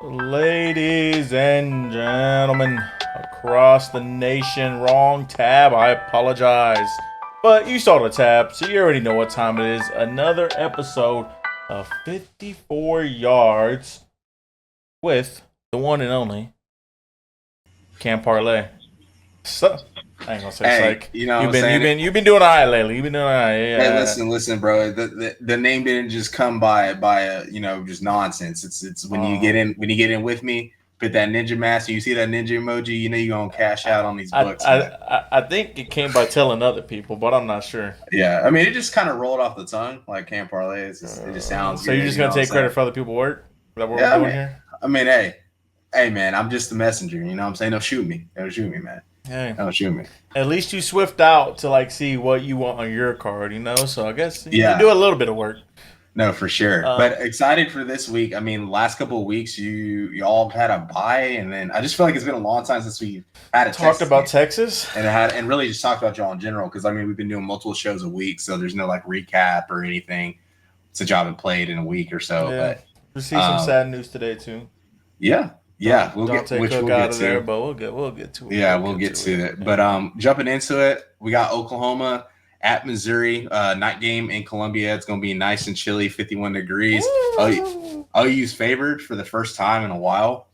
Ladies and gentlemen across the nation, wrong tab. I apologize. But you saw the tab, so you already know what time it is. Another episode of 54 yards with the one and only Cam Parlay. So, I ain't gonna say Hey, psych. you know what You've I'm been you've saying? been you've been doing alright lately. You've been doing alright. Hey, Yeah. listen, bro. The name didn't just come by just nonsense. It's Uh, when you get in with me, put that ninja mask, and you see that ninja emoji, you know you're gonna cash out on these I, books, I man. I think it came by telling other people, but I'm not sure. Yeah, I mean it just kind of rolled off the tongue like Camp Parlay. It just sounds So you're good, just you know gonna what I'm take credit saying? for other people's work? Is that what we're Yeah, doing here? I mean, hey, man, I'm just the messenger. You know what I'm saying? Don't shoot me, man. Hey, Don't shoot me. at least you swift out to like see what you want on your card, you know. So I guess you Yeah, do a little bit of work. no, for sure. Um, But excited for this week. I mean, last couple of weeks, y'all had a bye, and then I just feel like it's been a long time since we had a talked Texas about game, Texas. and really just talked about y'all in general. Because I mean, we've been doing multiple shows a week, so there's no like recap or anything since y'all been played in a week or so. Yeah, But we see some um, sad news today too. yeah, yeah, Johntay which Cook we'll out get of there, to. but we'll get to it. Yeah, We'll we'll get get to to it. it. But Yeah. jumping into it, we got Oklahoma at Missouri, night game in Columbia. It's gonna be nice and chilly, 51 degrees. Woo! OU's favored for the first time in a while,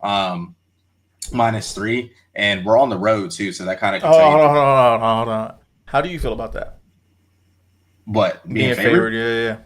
-3, and we're on the road too, so that kind of can tell Oh, you hold on. How do you feel about that? what being Being favored, favored. yeah.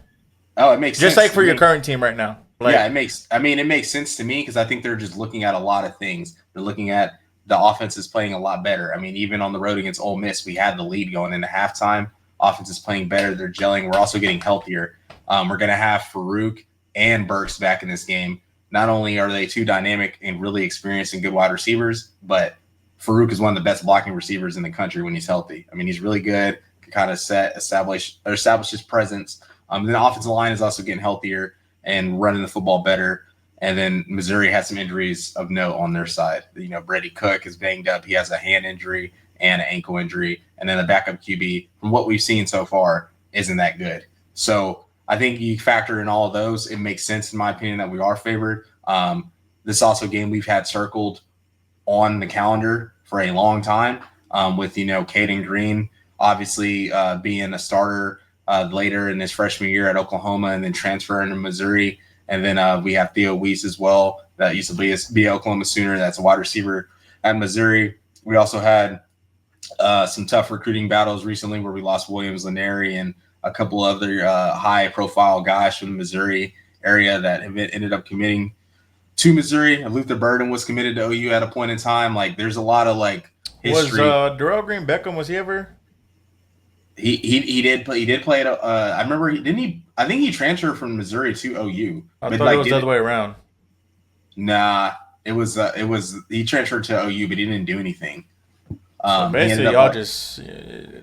Oh, it makes Just sense like to for your me. current team right now. Yeah, Like, it makes sense to me because I think they're just looking at a lot of things. They're looking at the offense is playing a lot better. I mean, even on the road against Ole Miss, we had the lead going into halftime. Offense is playing better. They're gelling. We're also getting healthier. We're going to have Farouk and Burks back in this game. Not only are they two dynamic and really experienced and good wide receivers, but Farouk is one of the best blocking receivers in the country when he's healthy. I mean, he's really good. Can kind of establish his presence. Then the offensive line is also getting healthier and running the football better. And then Missouri has some injuries of note on their side. You know, Brady Cook is banged up. He has a hand injury and an ankle injury. And then the backup QB, from what we've seen so far, isn't that good. So I think you factor in all of those. It makes sense, in my opinion, that we are favored. This also game we've had circled on the calendar for a long time, with, Caden Green obviously being a starter later in his freshman year at Oklahoma and then transferring to Missouri. And then we have Theo Weiss as well, that used to be Oklahoma Sooner. That's a wide receiver at Missouri. We also had some tough recruiting battles recently where we lost Williams Laneri and a couple other high profile guys from the Missouri area that have ended up committing to Missouri. Luther Burden was committed to OU at a point in time. Like, there's a lot of like was history. Darrell Green Beckham? Was he ever? He did play at. I remember he didn't he. I think he transferred from Missouri to OU, I but thought it like was the did other it. way around. Nah, it was he transferred to OU, but he didn't do anything. So He ended basically, up y'all like, just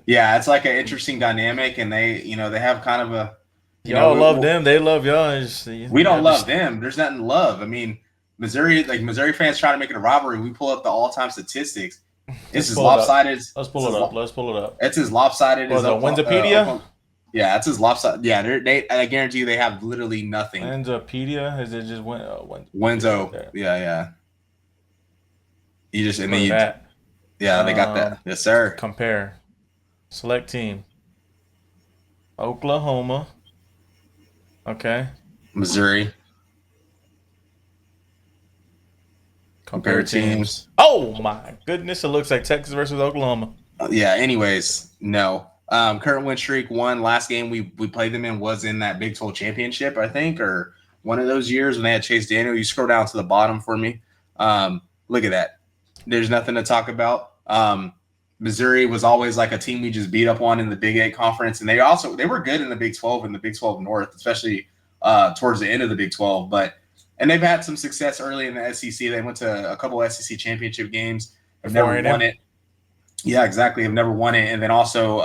yeah, it's like an interesting dynamic, and they have kind of a, y'all love we them, they love y'all. And we don't y'all love just them. There's nothing to love. I mean, Missouri fans trying to make it a rivalry. We pull up the all time statistics. let's It's as pull it up. lopsided. Let's pull it up. Let's pull it up. It's as lopsided What as the Oklahoma. Winsipedia? Yeah, it's as lopsided. Yeah, I guarantee you they have literally nothing. Winsipedia? Is it just Winsipedia right Wenzo. there? Yeah. You just and Look then at you that. yeah, they got that. Yes, sir. Compare. Select team. Oklahoma. Okay. Missouri. Compare Compare teams. teams. Oh my goodness! It looks like Texas versus Oklahoma. Yeah. Anyways, no. Current win streak one. Last game we played them in was in that Big 12 championship, I think, or one of those years when they had Chase Daniel. You scroll down to the bottom for me. Look at that. There's nothing to talk about. Missouri was always like a team we just beat up on in the Big 8 conference, and they were good in the Big 12 and the Big 12 North, especially towards the end of the Big 12. And they've had some success early in the SEC. They went to a couple SEC championship games. Have Before never won A&M. it. Yeah, exactly. Have never won it. And then also,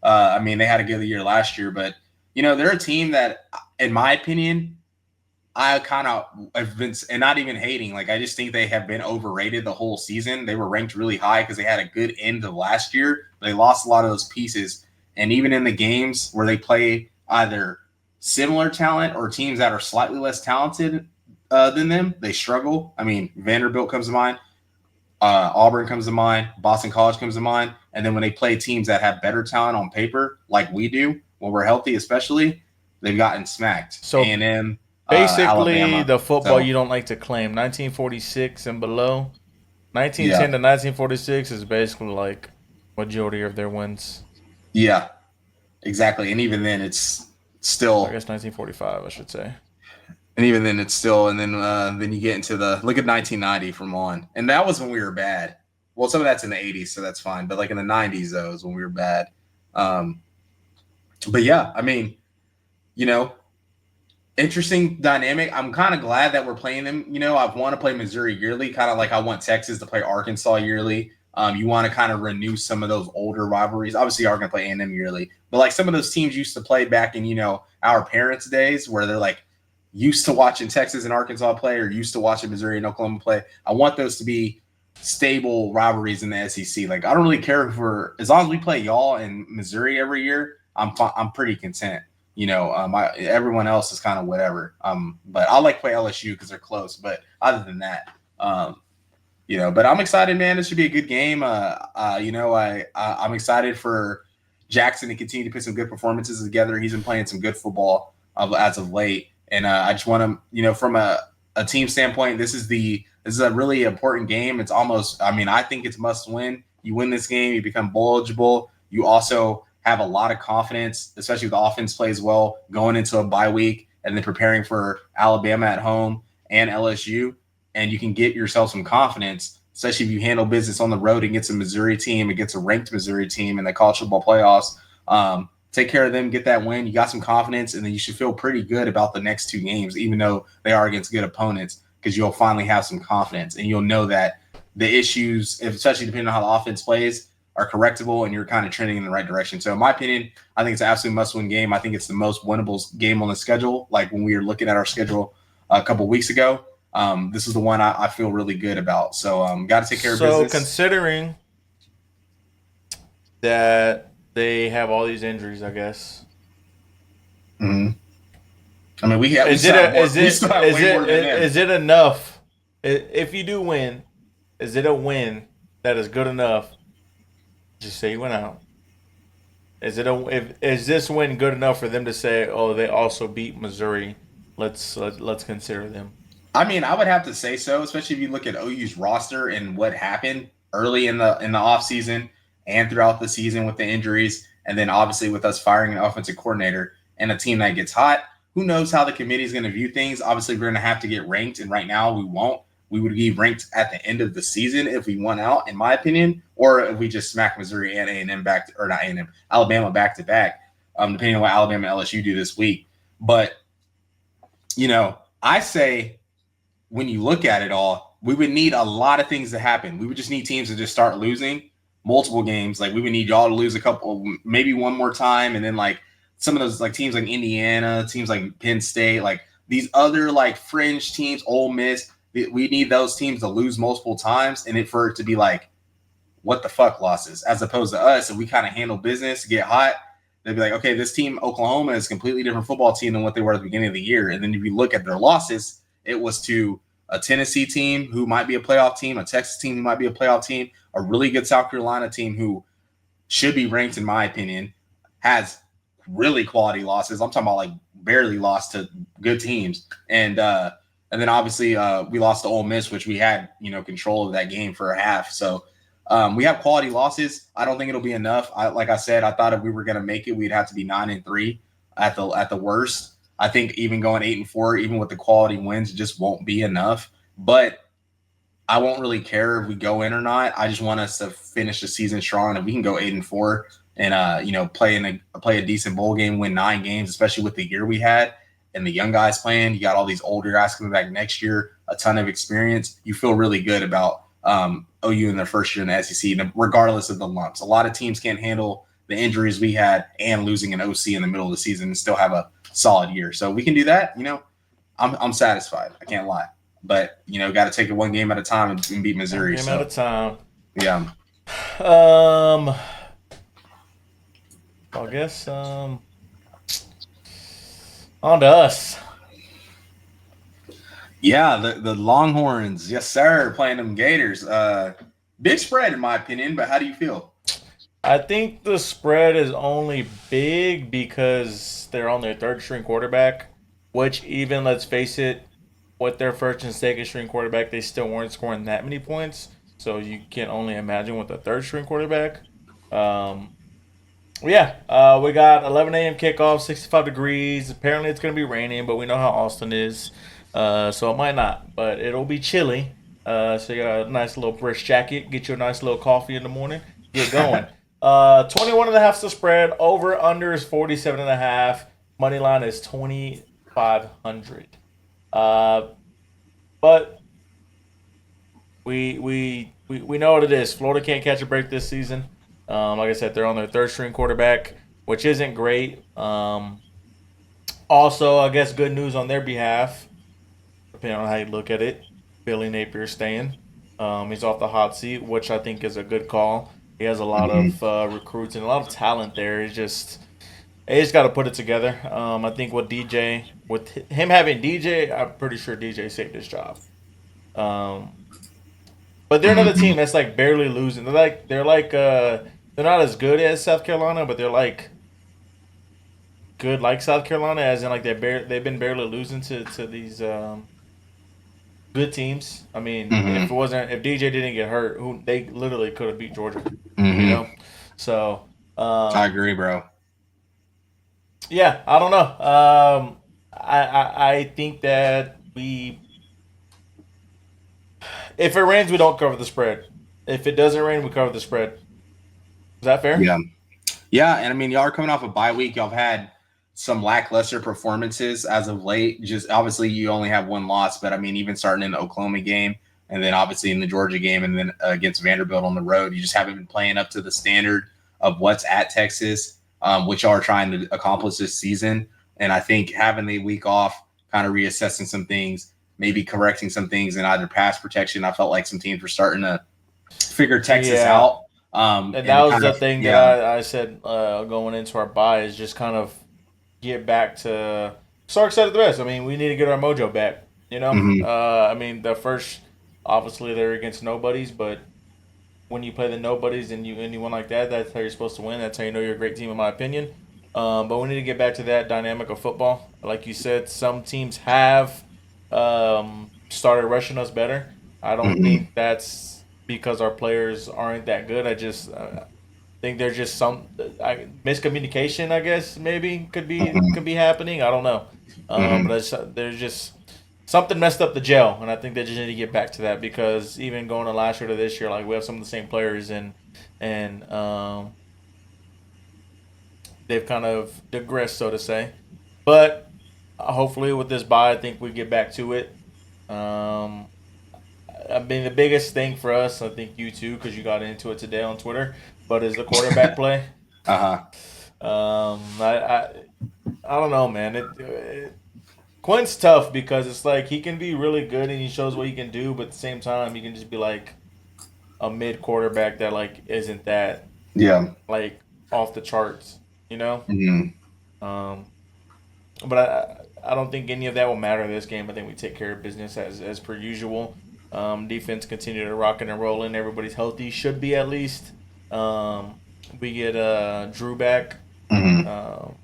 I mean, they had a good year last year, but they're a team that, in my opinion, I kind of have been, and not even hating. Like, I just think they have been overrated the whole season. They were ranked really high because they had a good end of last year. They lost a lot of those pieces, and even in the games where they play either similar talent or teams that are slightly less talented, than them. They struggle. I mean, Vanderbilt comes to mind. Auburn comes to mind. Boston College comes to mind. And then when they play teams that have better talent on paper, like we do, when we're healthy especially, they've gotten smacked. So A&M, basically, Alabama. the football So, you don't like to claim, 1946 and below. 1910 yeah. to 1946 is basically like majority of their wins. Yeah, exactly. And even then, it's So still. I guess 1945, I should say. And even then, it's still. And then you get into the look at 1990 from on, and that was when we were bad. Well, some of that's in the 80s, so that's fine. But like in the 90s, though, is when we were bad. But yeah, I mean, you know, interesting dynamic. I'm kind of glad that we're playing them. You know, I've want to play Missouri yearly, kind of like I want Texas to play Arkansas yearly. You want to kind of renew some of those older rivalries. Obviously, you are going to play A&M yearly, but like some of those teams used to play back in, our parents' days where they're like used to watching Texas and Arkansas play or used to watching Missouri and Oklahoma play. I want those to be stable rivalries in the SEC. Like, I don't really care if as long as we play y'all in Missouri every year, I'm pretty content. Everyone else is kind of whatever. But I like play LSU because they're close. But other than that, but I'm excited, man. This should be a good game. I'm excited for Jackson to continue to put some good performances together. He's been playing some good football as of late, and I just want to, from a team standpoint, this is a really important game. It's almost, I think it's must win. You win this game, you become bowl eligible. You also have a lot of confidence, especially if the offense plays well, going into a bye week and then preparing for Alabama at home and LSU. And you can get yourself some confidence, especially if you handle business on the road against a Missouri team, against a ranked Missouri team in the college football playoffs. Take care of them, get that win. You got some confidence, and then you should feel pretty good about the next two games, even though they are against good opponents, because you'll finally have some confidence, and you'll know that the issues, especially depending on how the offense plays, are correctable, and you're kind of trending in the right direction. So in my opinion, I think it's an absolute must-win game. I think it's the most winnable game on the schedule. Like when we were looking at our schedule a couple weeks ago, this is the one I feel really good about. So got to take care of business. So considering that they have all these injuries, I guess. Mm-hmm. I mean, is it enough? If you do win, is it a win that is good enough? Just say you went out. Is this win good enough for them to say, "Oh, they also beat Missouri"? Let's consider them. I mean, I would have to say so, especially if you look at OU's roster and what happened early in the offseason and throughout the season with the injuries, and then obviously with us firing an offensive coordinator and a team that gets hot. Who knows how the committee is going to view things? Obviously, we're going to have to get ranked, and right now we won't. We would be ranked at the end of the season if we won out, in my opinion, or if we just smack Missouri and A&M Alabama back to back, depending on what Alabama and LSU do this week. But, I say when you look at it all, we would need a lot of things to happen. We would just need teams to just start losing multiple games. Like we would need y'all to lose a couple, maybe one more time, and then like some of those like teams like Indiana, teams like Penn State, like these other like fringe teams, Ole Miss. We need those teams to lose multiple times, and for it to be like, what the fuck losses, as opposed to us, and we kind of handle business, get hot. They'd be like, okay, this team, Oklahoma, is a completely different football team than what they were at the beginning of the year. And then if you look at their losses, it was to a Tennessee team who might be a playoff team, a Texas team who might be a playoff team, a really good South Carolina team who should be ranked, in my opinion, has really quality losses. I'm talking about like barely lost to good teams. And then obviously we lost to Ole Miss, which we had, control of that game for a half. So we have quality losses. I don't think it'll be enough. Like I said, I thought if we were going to make it, we'd have to be 9-3 at the worst. I think even going 8-4, even with the quality wins, just won't be enough. But I won't really care if we go in or not. I just want us to finish the season strong. If we can go 8-4 and play a decent bowl game, win 9 games, especially with the year we had and the young guys playing. You got all these older guys coming back next year, a ton of experience. You feel really good about OU in their first year in the SEC, regardless of the lumps. A lot of teams can't handle the injuries we had and losing an OC in the middle of the season and still have a solid year. So we can do that. I'm satisfied. I can't lie. But, got to take it one game at a time and beat Missouri. One game at a time. Yeah. I guess on to us. Yeah, the Longhorns, yes sir, playing them Gators. Big spread in my opinion, but how do you feel? I think the spread is only big because they're on their third string quarterback, which even let's face it, with their first and second string quarterback, they still weren't scoring that many points. So you can only imagine with the third string quarterback. Um, yeah, we got 11 a.m. kickoff, 65 degrees. Apparently, it's going to be raining, but we know how Austin is. So it might not, but it'll be chilly. So you got a nice little brisk jacket. Get you a nice little coffee in the morning. Get going. 21 and a half is the spread. Over under is 47 and a half. Money line is 2,500. Uh, but we know what it is. Florida can't catch a break this season. Like I said, they're on their third string quarterback, which isn't great. Also, I guess good news on their behalf, depending on how you look at it. Billy Napier staying. He's off the hot seat, which I think is a good call. He has a lot Mm-hmm. of recruits and a lot of talent there. He's got to put it together. I think with him having DJ, I'm pretty sure DJ saved his job. Um, but they're another team Mm-hmm. that's like barely losing. They're not as good as South Carolina, but they're like good like South Carolina, as in like they've been barely losing to these good teams. I mean, Mm-hmm. if DJ didn't get hurt, who they literally could have beat Georgia, you Mm-hmm. know. So I um, agree, bro. yeah, I don't know. I think that if it rains, we don't cover the spread. If it doesn't rain, we cover the spread. Is that fair? Yeah. Yeah, and I mean, y'all are coming off a bye week. Y'all have had some lackluster performances as of late. Just obviously, you only have one loss, but I mean, even starting in the Oklahoma game, and then obviously in the Georgia game, and then against Vanderbilt on the road, you just haven't been playing up to the standard of what's at Texas, which y'all are trying to accomplish this season. And I think having a week off, kind of reassessing some things, maybe correcting some things in either pass protection. I felt like some teams were starting to figure Texas Yeah, out, and that and was kind the of thing that yeah. I said going into our buy is just kind of get back to Sark said it the best. I mean, we need to get our mojo back. You know, Mm-hmm. I mean, the first obviously they're against nobodies, but when you play the nobodies and you win like that, that's how you're supposed to win. That's how you know you're a great team, in my opinion. But we need to get back to that dynamic of football. Like you said, some teams have started rushing us better. I don't Mm-hmm. think that's because our players aren't that good. I just think there's just some miscommunication. I guess maybe could be happening. I don't know, Mm-hmm. there's just something messed up the gel, and I think they just need to get back to that because even going to last year to this year, like we have some of the same players and they've kind of digressed, so to say. But hopefully with this bye, I think we get back to it. Um, I mean, the biggest thing for us, I think you too, because you got into it today on Twitter, but is the quarterback play. Uh-huh. Um, I, I I don't know, man. Quinn's tough because it's like he can be really good and he shows what he can do, but at the same time, he can just be like a mid quarterback that like isn't that Yeah. like off the charts, you know. Mm-hmm. Um, but I don't think any of that will matter in this game. I think we take care of business as per usual. Defense continue to rock and roll in. Everybody's healthy, should be at least. Um, we get Drew back. Mm-hmm. Um,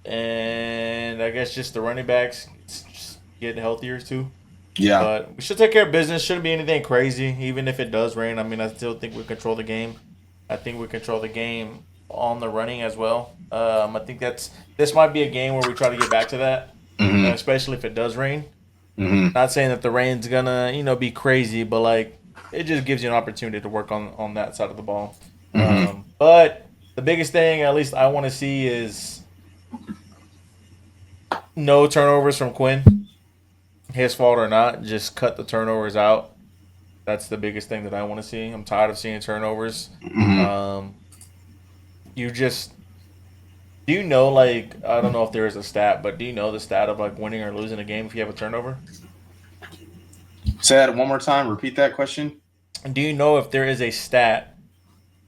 and I guess just the running backs just get healthier too. Yeah. But we should take care of business. Shouldn't be anything crazy, even if it does rain. I mean, I still think we control the game. I think we control the game on the running as well. I think this might be a game where we try to get back to that, Mm-hmm. especially if it does rain. Mm-hmm. Not saying that the rain's gonna be crazy, but like it just gives you an opportunity to work on that side of the ball. Mm-hmm. But the biggest thing, at least I want to see, is no turnovers from Quinn. His fault or not, just cut the turnovers out. That's the biggest thing that I want to see. I'm tired of seeing turnovers. Mm-hmm. Um, you just do you know like I don't know if there is a stat, but do you know the stat of like winning or losing a game if you have a turnover? Say that one more time. Repeat that question. And do you know if there is a stat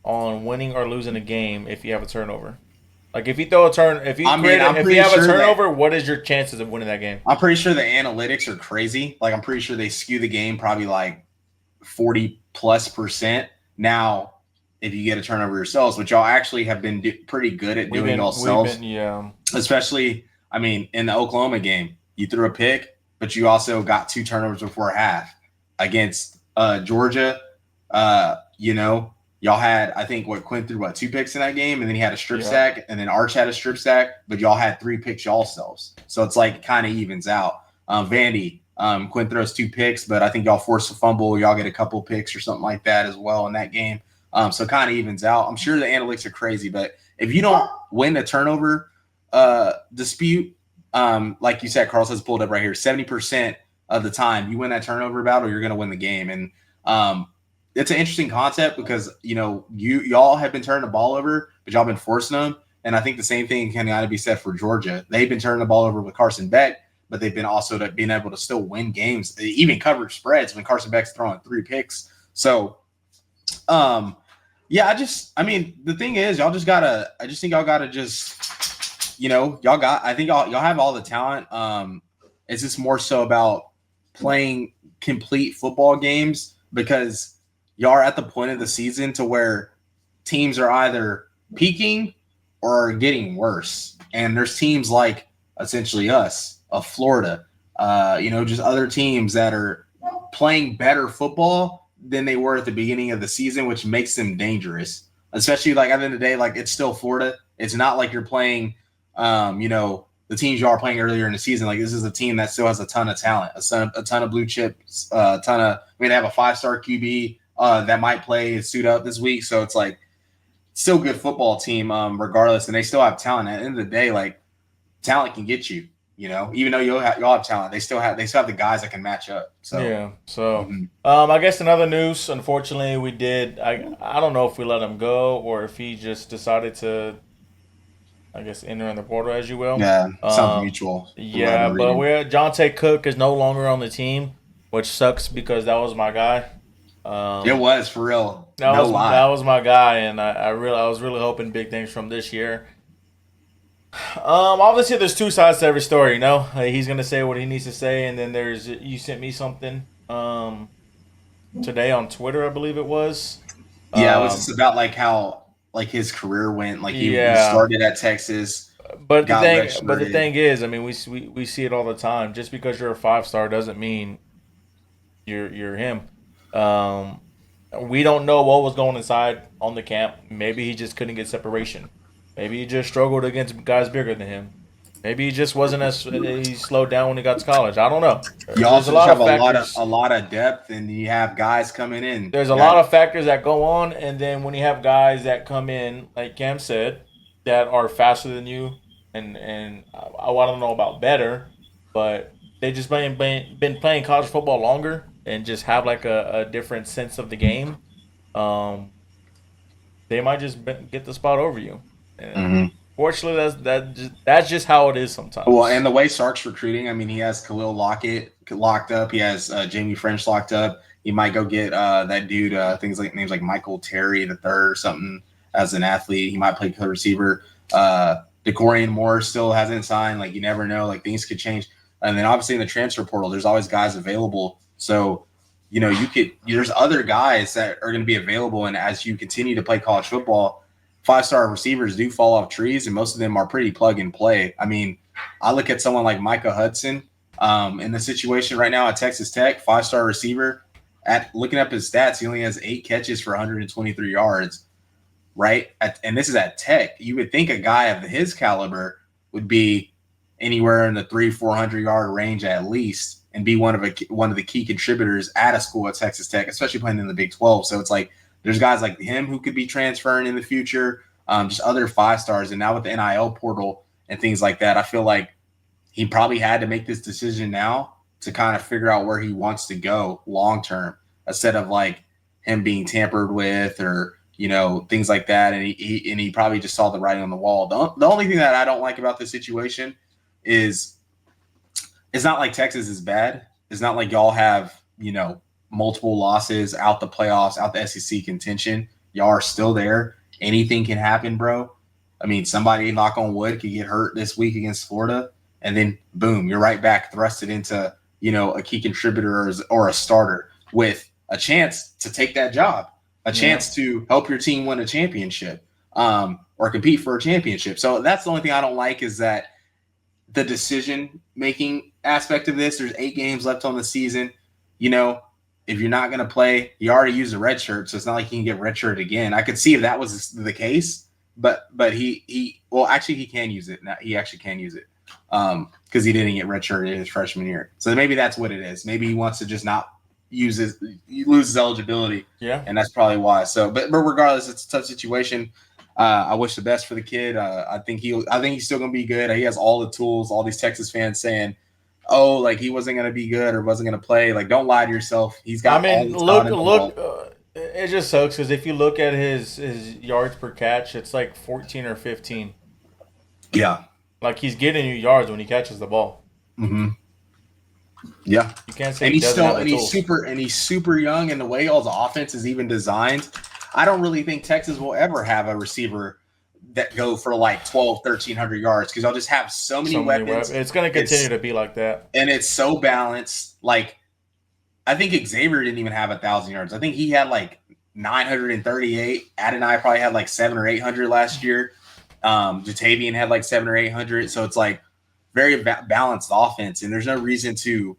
on winning or losing a game if you have a turnover? Like if you throw a turn, if you I mean, I'm if pretty you have a sure turnover, what is your chances of winning that game? I'm pretty sure the analytics are crazy. Like I'm pretty sure they skew the game probably like 40+%. Now, if you get a turnover yourselves, which y'all actually have been pretty good at doing yourselves, yeah. Especially, I mean, in the Oklahoma game, you threw a pick, but you also got 2 turnovers before half against Georgia. Y'all had, I think, Quinn threw 2 picks in that game, and then he had a strip sack, and then Arch had a strip sack, but y'all had 3 picks yourselves. So it's like kind of evens out. Vandy, Quinn throws 2 picks, but I think y'all force a fumble. Y'all get a couple picks or something like that as well in that game. So kind of evens out. I'm sure the analytics are crazy, but if you don't win a turnover dispute, like you said, Carlos has pulled up right here, 70% of the time you win that turnover battle, you're going to win the game. And it's an interesting concept because, y'all have been turning the ball over, but y'all been forcing them. And I think the same thing can kind of be said for Georgia. They've been turning the ball over with Carson Beck, but they've been also being able to still win games, even cover spreads when Carson Beck's throwing 3 picks. So, the thing is, I just think y'all gotta y'all have all the talent. It's just more so about playing complete football games because y'all are at the point of the season to where teams are either peaking or are getting worse. And there's teams like essentially us, of Florida, just other teams that are playing better football than they were at the beginning of the season, which makes them dangerous. Especially like at the end of the day, like it's still Florida. It's not like you're playing, the teams you are playing earlier in the season. Like this is a team that still has a ton of talent, a ton of blue chips, they have a 5-star QB that might play and suit up this week. So it's like still good football team, regardless, and they still have talent. At the end of the day, like talent can get you. Even though y'all have talent, they still have the guys that can match up. So yeah. So I guess in other news, unfortunately, we did. I don't know if we let him go or if he just decided to, I guess, enter in the portal, as you will. Yeah, sounds mutual. Yeah, but Johntay Cook is no longer on the team, which sucks because that was my guy. It was for real. That was my guy, and I was really hoping big things from this year. Obviously, there's 2 sides to every story. He's gonna say what he needs to say, and then you sent me something today on Twitter, I believe it was. Yeah, it was just about like how like his career went. Like he started at Texas, but the thing is, I mean, we see it all the time. Just because you're a 5-star doesn't mean you're him. We don't know what was going inside on the camp. Maybe he just couldn't get separation. Maybe he just struggled against guys bigger than him. Maybe he just wasn't he slowed down when he got to college. I don't know. You also have a lot of depth, and you have guys coming in. There's a lot of factors that go on, and then when you have guys that come in, like Cam said, that are faster than you, and I don't know about better, but they just been playing college football longer and just have like a different sense of the game. They might just get the spot over you. Fortunately, that's just how it is sometimes. Well, and the way Sark's recruiting, I mean, he has Khalil Lockett locked up. He has Jamie French locked up. He might go get that dude, names like Michael Terry the third or something as an athlete. He might play receiver. DeCorian Moore still hasn't signed. Like you never know. Like things could change. And then obviously in the transfer portal, there's always guys available. So there's other guys that are going to be available. And as you continue to play college football, 5-star receivers do fall off trees, and most of them are pretty plug and play. I mean, I look at someone like Micah Hudson in the situation right now at Texas Tech, 5-star receiver. At looking up his stats, he only has 8 catches for 123 yards, right? And this is at Tech. You would think a guy of his caliber would be anywhere in the 300-400 yard range at least, and be one of the key contributors at a school at Texas Tech, especially playing in the Big 12. So it's like there's guys like him who could be transferring in the future, just other 5-stars. And now with the NIL portal and things like that, I feel like he probably had to make this decision now to kind of figure out where he wants to go long term, instead of like him being tampered with or things like that. And he probably just saw the writing on the wall. The only thing that I don't like about this situation is it's not like Texas is bad. It's not like y'all have multiple losses, out the playoffs, out the SEC contention. Y'all are still there. Anything can happen, bro. I mean, somebody, knock on wood, could get hurt this week against Florida, and then boom, you're right back thrusted into, a key contributor or a starter with a chance to take that job, a chance to help your team win a championship, or compete for a championship. So that's the only thing I don't like, is that the decision-making aspect of this. There's 8 games left on the season. If you're not going to play, you already used a red shirt, so it's not like you can get red shirt again. I could see if that was the case, but he actually he can use it. Now, he actually can use it because he didn't get red shirt in his freshman year. So maybe that's what it is. Maybe he wants to just not use he loses eligibility. Yeah, and that's probably why. So, but regardless, it's a tough situation. I wish the best for the kid. I think he's still going to be good. He has all the tools. All these Texas fans saying, "Oh, like he wasn't going to be good or wasn't going to play." Like, don't lie to yourself. He's got. Look. It just sucks because if you look at his yards per catch, it's like 14 or 15. Yeah. Like he's getting you yards when he catches the ball. Mm-hmm. Yeah. You can't say and he's super young, and the way all the offense is even designed, I don't really think Texas will ever have a receiver that go for like 1,300 yards, because I'll just have so many weapons. It's going to continue to be like that. And it's so balanced. Like, I think Xavier didn't even have 1,000 yards. I think he had like 938. Adonai probably had like 700 or 800 last year. Jatavian had like 700 or 800. So it's like very balanced offense, and there's no reason to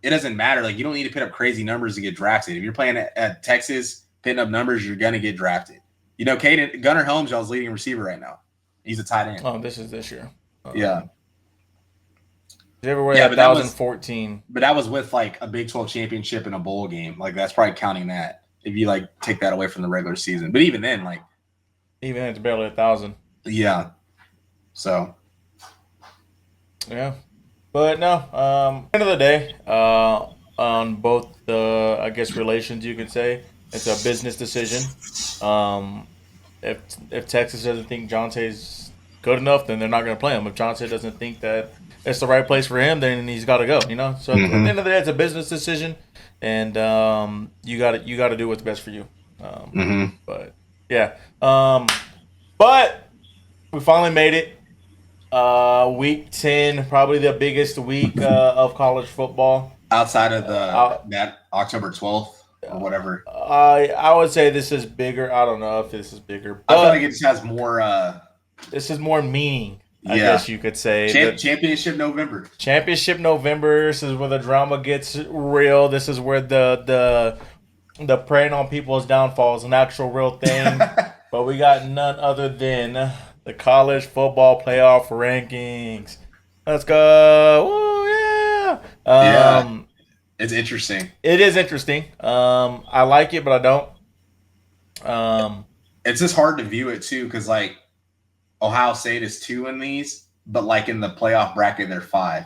it doesn't matter. Like, you don't need to put up crazy numbers to get drafted. If you're playing at Texas, putting up numbers, you're gonna get drafted. Gunnar Helms, y'all's leading receiver right now. He's a tight end. Oh, this is this year. Yeah. Everywhere 2014. But that was with like a Big 12 championship and a bowl game. Like, that's probably counting that if you like take that away from the regular season. But even then, like, even it's barely 1,000. Yeah. So. Yeah. But no, end of the day, on both the, I guess, relations, you could say, it's a business decision. If Texas doesn't think Johntay's good enough, then they're not going to play him. If Johntay doesn't think that it's the right place for him, then he's got to go. So at the end of the day, it's a business decision, and you got to do what's best for you. But yeah, but we finally made it. Week 10, probably the biggest week of college football outside of that October 12th or whatever. I would say this is bigger. I don't know if this is bigger. I feel like it just has more. This is more meaning, I guess you could say. Championship November. Championship November. This is where the drama gets real. This is where the preying on people's downfall is an actual real thing. But we got none other than the college football playoff rankings. Let's go. Woo, yeah. It's interesting. It is interesting. I like it, but I don't. It's just hard to view it too, because like Ohio State is 2 in these, but like in the playoff bracket they're 5.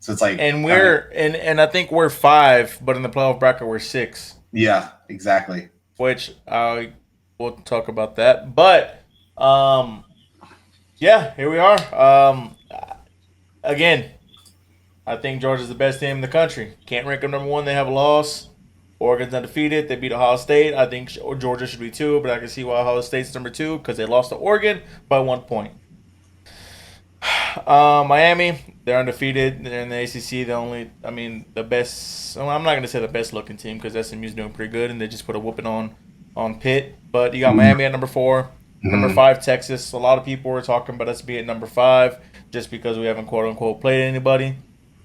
So it's like, and and I think we're 5, but in the playoff bracket we're 6. Yeah, exactly. Which we'll talk about that, but yeah, here we are. Again, I think Georgia's the best team in the country. Can't rank them number 1. They have a loss. Oregon's undefeated. They beat Ohio State. I think Georgia should be 2, but I can see why Ohio State's number 2 because they lost to Oregon by 1 point. Miami, they're undefeated. They're in the ACC. The best. Well, I'm not going to say the best looking team because SMU's doing pretty good, and they just put a whooping on Pitt. But you got Miami at number 4. Number 5, Texas. A lot of people were talking about us being at number 5 just because we haven't quote-unquote played anybody.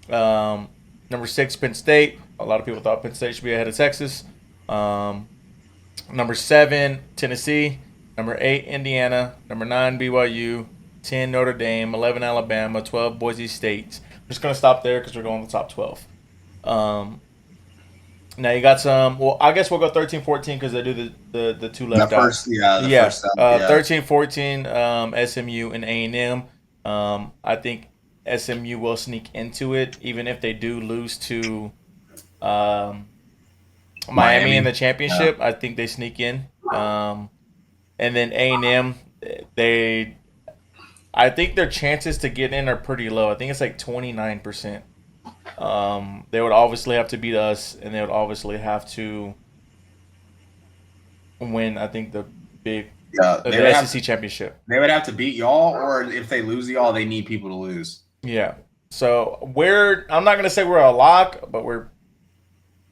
Number 6, Penn State. A lot of people thought Penn State should be ahead of Texas. Number 7, Tennessee. Number 8, Indiana. Number 9, BYU. 10, Notre Dame. 11, Alabama. 12, Boise State. I'm just going to stop there because we're going to the top 12. Now you got some. Well, I guess we'll go 13, 14 because they do the 2 left out. First, first 13, 14, SMU and A&M. I think SMU will sneak into it, even if they do lose to Miami in the championship. I think they sneak in. And then A&M, I think their chances to get in are pretty low. I think it's like 29%. They would obviously have to beat us, and they would obviously have to win. I think big Yeah, the SEC championship. they would have to beat y'all, or if they lose y'all, they need people to lose. Yeah. So I'm not gonna say we're a lock, but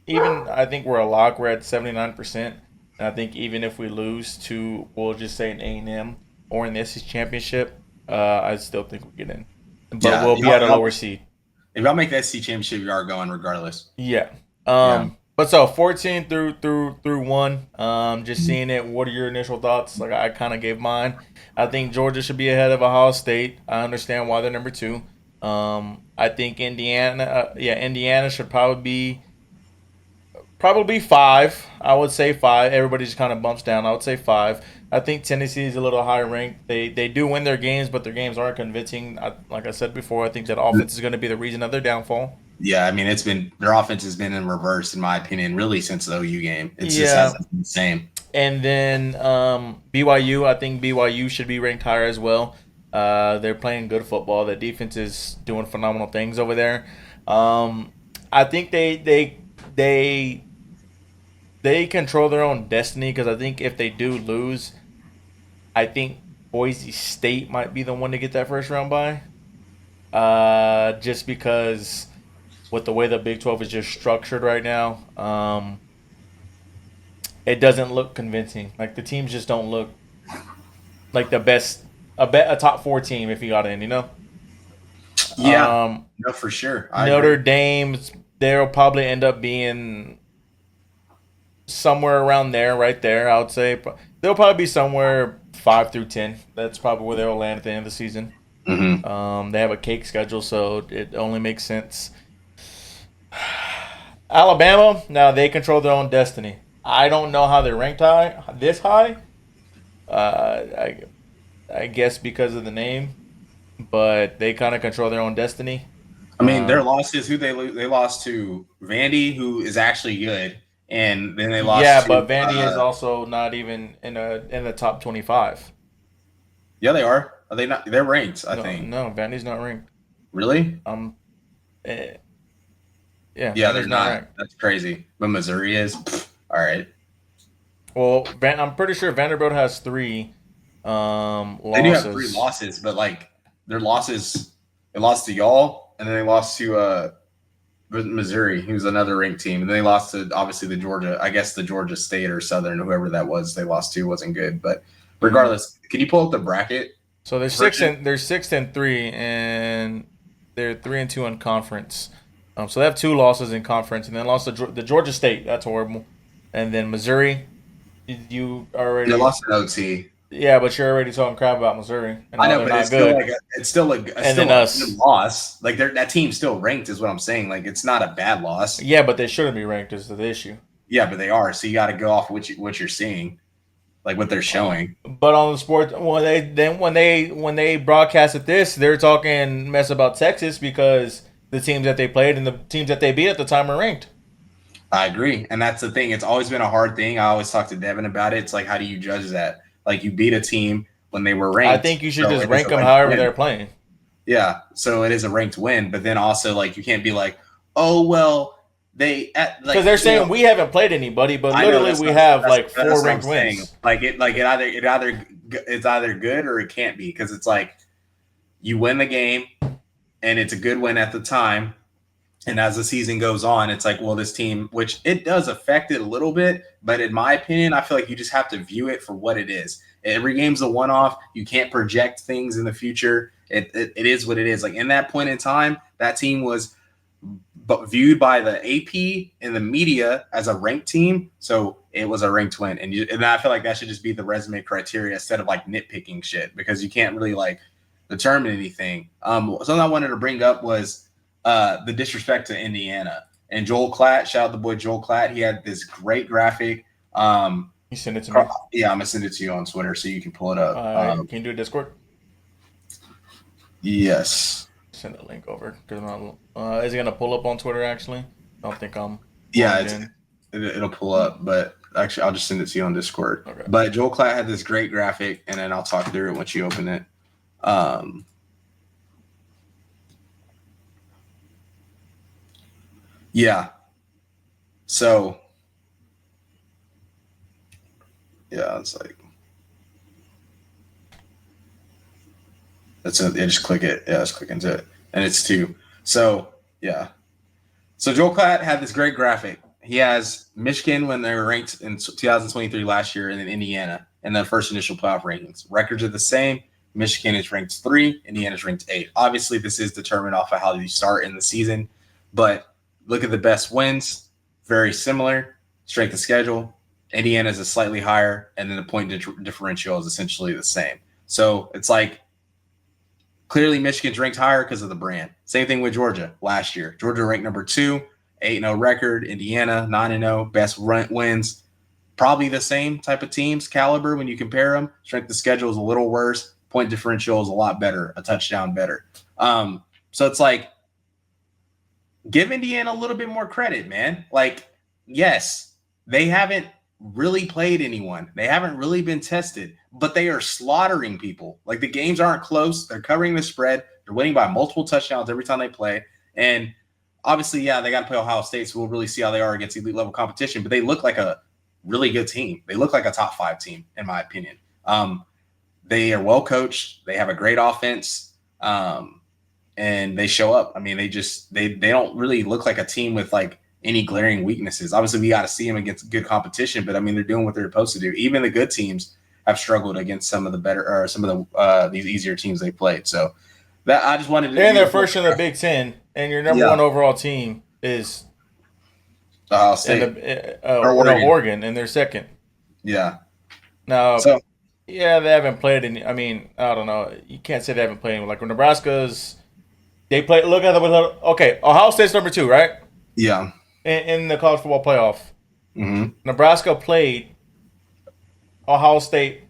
I think we're a lock. We're at 79%. And I think even if we lose to, we'll just say an A&M or in the SEC championship, I still think we get in. But Yeah, we'll be at a lower seed. If y'all make the SEC championship, you are going regardless. Yeah. Yeah. But so 14 through 1, just seeing it, what are your initial thoughts? Like I kind of gave mine. I think Georgia should be ahead of Ohio State. I understand why they're number 2. I think Indiana should probably 5. I would say 5. Everybody just kind of bumps down. I would say 5. I think Tennessee is a little higher ranked. They do win their games, but their games aren't convincing. Like I said before, I think that offense is going to be the reason of their downfall. Yeah, I mean, their offense has been in reverse, in my opinion, really since the OU game. It's Yeah. just hasn't been the same. And then BYU, I think BYU should be ranked higher as well. They're playing good football. The defense is doing phenomenal things over there. I think they control their own destiny because I think if they do lose, I think Boise State might be the one to get that first round bye. Just because with the way the Big 12 is just structured right now, it doesn't look convincing. Like the teams just don't look like the best, a top 4 team if you got in, Yeah, no, for sure. Notre Dame, they'll probably end up being somewhere around there, right there. I would say they'll probably be somewhere 5 through 10. That's probably where they'll land at the end of the season. Mm-hmm. They have a cake schedule, so it only makes sense. Alabama, now they control their own destiny. I don't know how they're ranked this high. I guess because of the name, but they kind of control their own destiny. I mean, their losses. Who they lost to Vandy, who is actually good, and then they lost. Yeah, to, but Vandy is also not even in the top 25. Yeah, they are. Are they not? They're ranked, I No, think. no, Vandy's not ranked. Really? Yeah, Yeah, Vandy's they're not. Ranked. That's crazy. But Missouri is. All right. Well, I'm pretty sure Vanderbilt has 3 losses. They do have 3 losses, but like their losses, they lost to y'all, and then they lost to Missouri, who's another ranked team, and then they lost to obviously the Georgia State or Southern, whoever that was. They lost to wasn't good, but regardless, can you pull up the bracket? So they're 6-3, and they're 3-2 in conference. So they have 2 losses in conference, and then lost to the Georgia State. That's horrible. And then Missouri, you already they lost an OT. Yeah, but you're already talking crap about Missouri. And I know, but it's good. Still a good loss. Like that team's still ranked, is what I'm saying. Like it's not a bad loss. Yeah, but they shouldn't be ranked. Is the issue. Yeah, but they are. So you got to go off what you're seeing, like what they're showing. But on the sport, when they broadcasted this, they're talking mess about Texas because the teams that they played and the teams that they beat at the time are ranked. I agree, and that's the thing. It's always been a hard thing. I always talk to Devin about it. It's like, how do you judge that? Like you beat a team when they were ranked. I think you should just rank them however they're playing. Yeah, so it is a ranked win, but then also like you can't be like, oh well, because they're saying we haven't played anybody, but literally we have like 4 ranked wins. It's either good or it can't be, because it's like you win the game and it's a good win at the time. And as the season goes on, it's like, well, this team, which it does affect it a little bit, but in my opinion, I feel like you just have to view it for what it is. Every game's a one-off. You can't project things in the future. It is what it is. Like in that point in time, that team was viewed by the AP and the media as a ranked team, so it was a ranked win. And I feel like that should just be the resume criteria instead of like nitpicking shit, because you can't really like determine anything. Something I wanted to bring up was the disrespect to Indiana and Joel Klatt. Shout out the boy Joel Klatt. He had this great graphic. You send it to me. Yeah, I'm gonna send it to you on Twitter so you can pull it up. Can you do a Discord? Yes. Send the link over because is it gonna pull up on Twitter? Actually, I don't think I'm. Yeah, it'll pull up, but actually, I'll just send it to you on Discord. Okay. But Joel Klatt had this great graphic, and then I'll talk through it once you open it. Yeah. So, yeah, it's like, That's it. Yeah, just click it. Yeah, just click into it, and it's 2. So yeah. So Joel Klatt had this great graphic. He has Michigan when they were ranked in 2023 last year, and then Indiana in the first initial playoff rankings. Records are the same. Michigan is ranked 3, Indiana is ranked 8. Obviously, this is determined off of how you start in the season, but look at the best wins, very similar. Strength of schedule, Indiana is a slightly higher, and then the point differential is essentially the same. So it's like clearly Michigan's ranked higher because of the brand. Same thing with Georgia last year. Georgia ranked number 2, 8-0 record. Indiana 9-0, best wins. Probably the same type of teams caliber when you compare them. Strength of schedule is a little worse. Point differential is a lot better, a touchdown better. So it's like, give Indiana a little bit more credit, man. Like, yes, they haven't really played anyone. They haven't really been tested, but they are slaughtering people. Like, the games aren't close. They're covering the spread. They're winning by multiple touchdowns every time they play. And obviously, yeah, they got to play Ohio State, so we'll really see how they are against elite level competition. But they look like a really good team. They look like a top 5 team, in my opinion. They are well coached. They have a great offense. And they show up. I mean, they don't really look like a team with like any glaring weaknesses. Obviously, we got to see them against good competition, but I mean, they're doing what they're supposed to do. Even the good teams have struggled against some of the better or some of the these easier teams they played. So that I just wanted to. They're in their first in the Big Ten, and your number 1 overall team is Ohio State or Oregon, and they're second. Yeah. Now, yeah, they haven't played any. I mean, I don't know. You can't say they haven't played any. Like when Nebraska's. They play. Look at the okay. Ohio State's number 2, right? Yeah. In the college football playoff, Nebraska played Ohio State.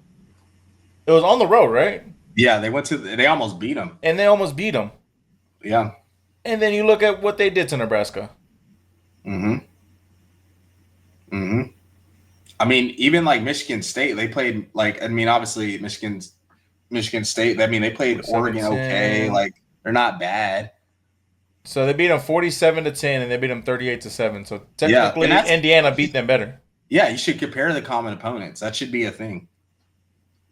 It was on the road, right? Yeah, they went to. They almost beat them. And they almost beat them. Yeah. And then you look at what they did to Nebraska. I mean, even like Michigan State, they played like. I mean, obviously Michigan State. I mean, they played Oregon okay. Like. They're not bad. So they beat them 47-10, and they beat them 38-7. So technically, Indiana beat them better. Yeah, you should compare the common opponents. That should be a thing.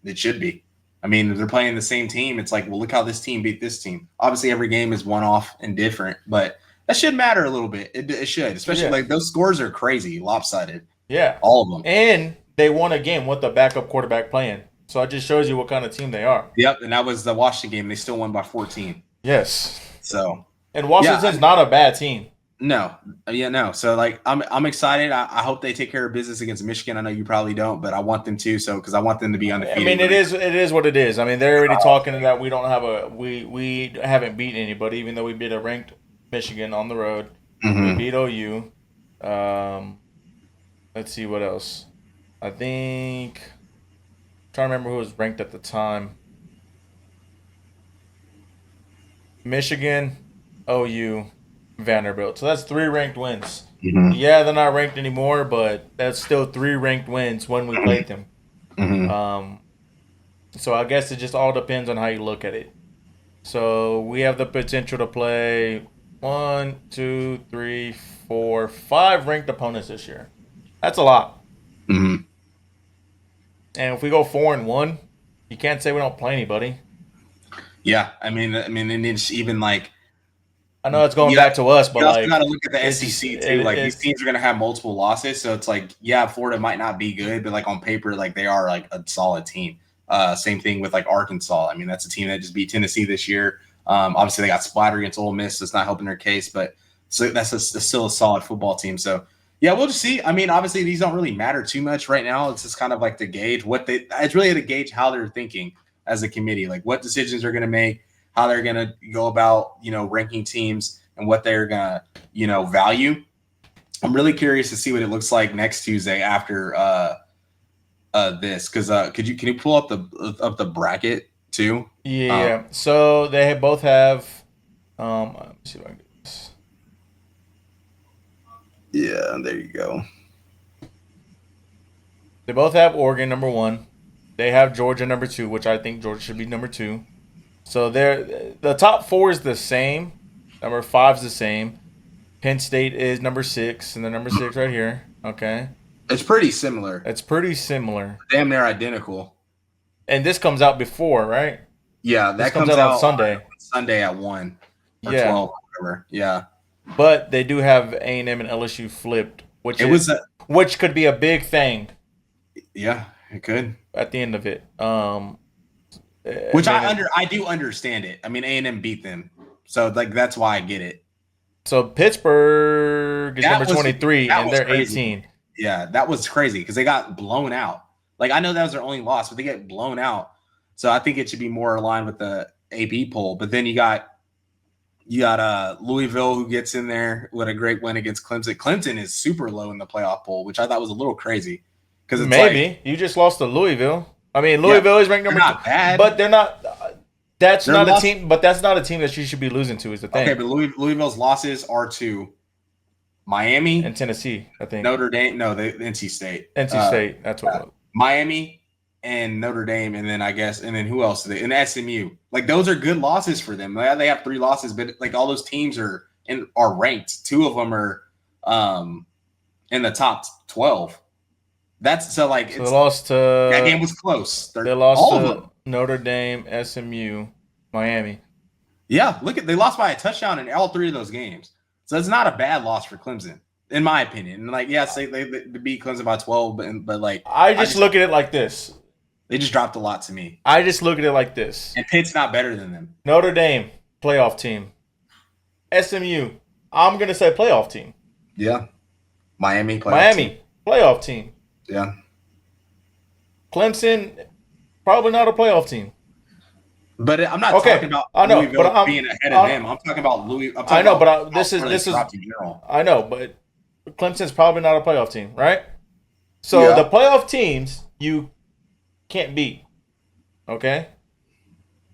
It should be. I mean, if they're playing the same team, it's like, well, look how this team beat this team. Obviously, every game is one-off and different, but that should matter a little bit. It should, especially like those scores are crazy, lopsided. Yeah, all of them. And they won a game with the backup quarterback playing. So it just shows you what kind of team they are. Yep, and that was the Washington game. They still won by 14. Yes. So. And Washington's not a bad team. No. No. So like I'm excited. I hope they take care of business against Michigan. I know you probably don't, but I want them to. So because I want them to be undefeated. I mean, it is what it is. I mean, they're already talking that we don't have we haven't beaten anybody, even though we beat a ranked Michigan on the road. We beat OU. Let's see what else. I think I'm trying to remember who was ranked at the time. Michigan, OU, Vanderbilt. So that's 3 ranked wins. Yeah, they're not ranked anymore, but that's still 3 ranked wins when we played them. So I guess it just all depends on how you look at it. So we have the potential to play 1, 2, 3, 4, 5 ranked opponents this year. That's a lot. And if we go 4-1, you can't say we don't play anybody. Yeah, I mean, and it's even like I know it's going back to us, but you also like, got to look at the SEC too. Like these teams are going to have multiple losses, so it's like, yeah, Florida might not be good, but like on paper, like they are like a solid team. Same thing with like Arkansas. I mean, that's a team that just beat Tennessee this year. Obviously, they got splattered against Ole Miss, so it's not helping their case, but so that's still a solid football team. So yeah, we'll just see. I mean, obviously, these don't really matter too much right now. It's just kind of like to gauge it's really to gauge how they're thinking as a committee, like what decisions they're going to make, how they're going to go about, ranking teams and what they're going to, value. I'm really curious to see what it looks like next Tuesday after this. Cause can you pull up the bracket too? Yeah. So they both have, let me see if I can do this. Yeah, there you go. They both have Oregon number 1. They have Georgia number 2, which I think Georgia should be number 2. So the top 4 is the same. Number 5 is the same. Penn State is number 6, and the number 6 right here. Okay. It's pretty similar. It's pretty similar. Damn near identical. And this comes out before, right? Yeah, This that comes comes out on out Sunday. Sunday at 1 or Yeah, 12, whatever. Yeah. but they do have A&M and LSU flipped, It was which could be a big thing yeah, it could. at the end of it. Which And then I do understand it. I mean, A&M beat them. So like that's why I get it. so Pittsburgh is number That was 23 that and was they're crazy. 18. Yeah, that was crazy because they got blown out. Like I know that was their only loss, but they get blown out. So I think it should be more aligned with the AP poll. But then you got Louisville who gets in there with a great win against Clemson. Clemson is super low in the playoff poll, which I thought was a little crazy because it's Maybe like you just lost to Louisville. I mean, yeah, Louisville is ranked they're number two, not bad. but they're not. That's They're not a lost. team. But that's not a team that you should be losing to. Is the thing. Okay, but Louisville's losses are to Miami And Tennessee, I think. Notre Dame, no, the NC State. NC State, that's what it was. Miami and Notre Dame, and then who else? And SMU. Like those are good losses for them. They have 3 losses, but like all those teams are ranked. 2 of them are in the top 12. That's so like So they lost to that game was close. They lost all of to them. Notre Dame, SMU, Miami. Yeah, they lost by a touchdown in all 3 of those games. So it's not a bad loss for Clemson, in my opinion. And like, yes, they beat Clemson by 12, but like I just look at it like this. They just dropped a lot to me. I just look at it like this. And Pitt's not better than them. Notre Dame, playoff team. SMU, I'm going to say playoff team. Yeah. Miami, playoff team. Yeah. Clemson, probably not a playoff team. But I'm not talking about Louisville being ahead of them. I'm talking about Louisville. I know, but this is I know, but Clemson's probably not a playoff team, right? So the playoff teams you can't beat. Okay?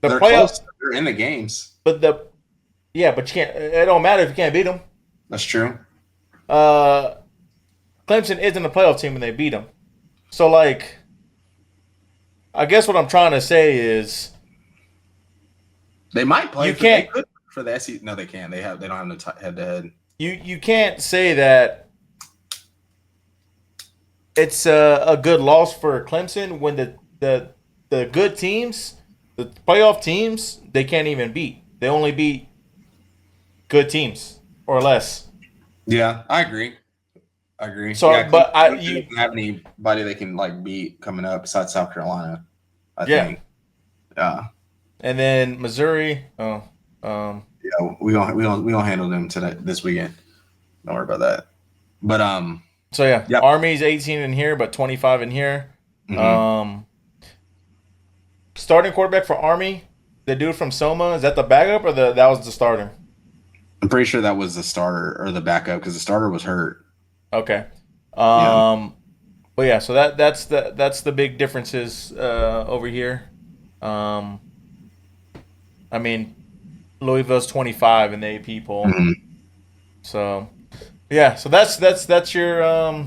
They're close. They're in the games. But but you can't. It don't matter if you can't beat them. That's true. Clemson isn't a playoff team when they beat them. So like, I guess what I'm trying to say is, they might play. You can't they could for the SEC. No, they can't. They don't have no head to head. You can't say that it's a good loss for Clemson when the good teams, the playoff teams, they can't even beat. They only beat good teams or less. Yeah, I agree. So, yeah, but you don't have anybody they can like beat coming up besides South Carolina. I think. Yeah. And then Missouri. Yeah, we gonna handle them this weekend. Don't worry about that. But So yeah, Army's 18 in here, but 25 in here. Mm-hmm. Starting quarterback for Army, the dude from Soma, is that the backup or that was the starter? I'm pretty sure that was the starter or the backup because the starter was hurt. Okay. But yeah, so that's the big differences over here. I mean, Louisville's 25 in the AP poll. Mm-hmm. So yeah, so that's your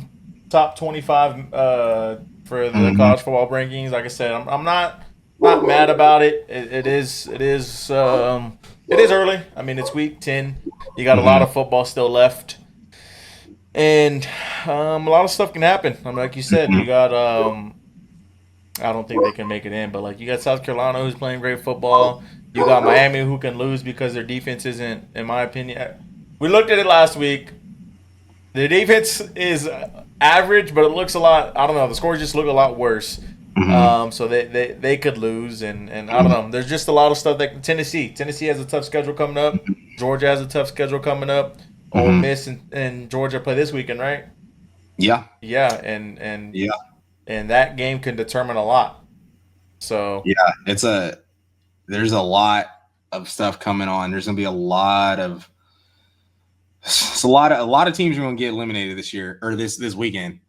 top 25 for the college football rankings. Like I said, I'm not mad about it. It is early. I mean, it's week 10. You got a lot of football still left. And a lot of stuff can happen. I mean, like you said, you got I don't think they can make it in, but like you got South Carolina who's playing great football. You got Miami who can lose because their defense isn't, in my opinion. We looked at it last week. The defense is average, but it looks a lot. I don't know. The scores just look a lot worse. Mm-hmm. So they could lose, and I don't know. There's just a lot of stuff that Tennessee has a tough schedule coming up. Georgia has a tough schedule coming up. Ole Miss and Georgia play this weekend, right? Yeah. Yeah, and that game can determine a lot. So yeah, there's a lot of stuff coming on. There's gonna be a lot of teams are gonna get eliminated this year or this weekend.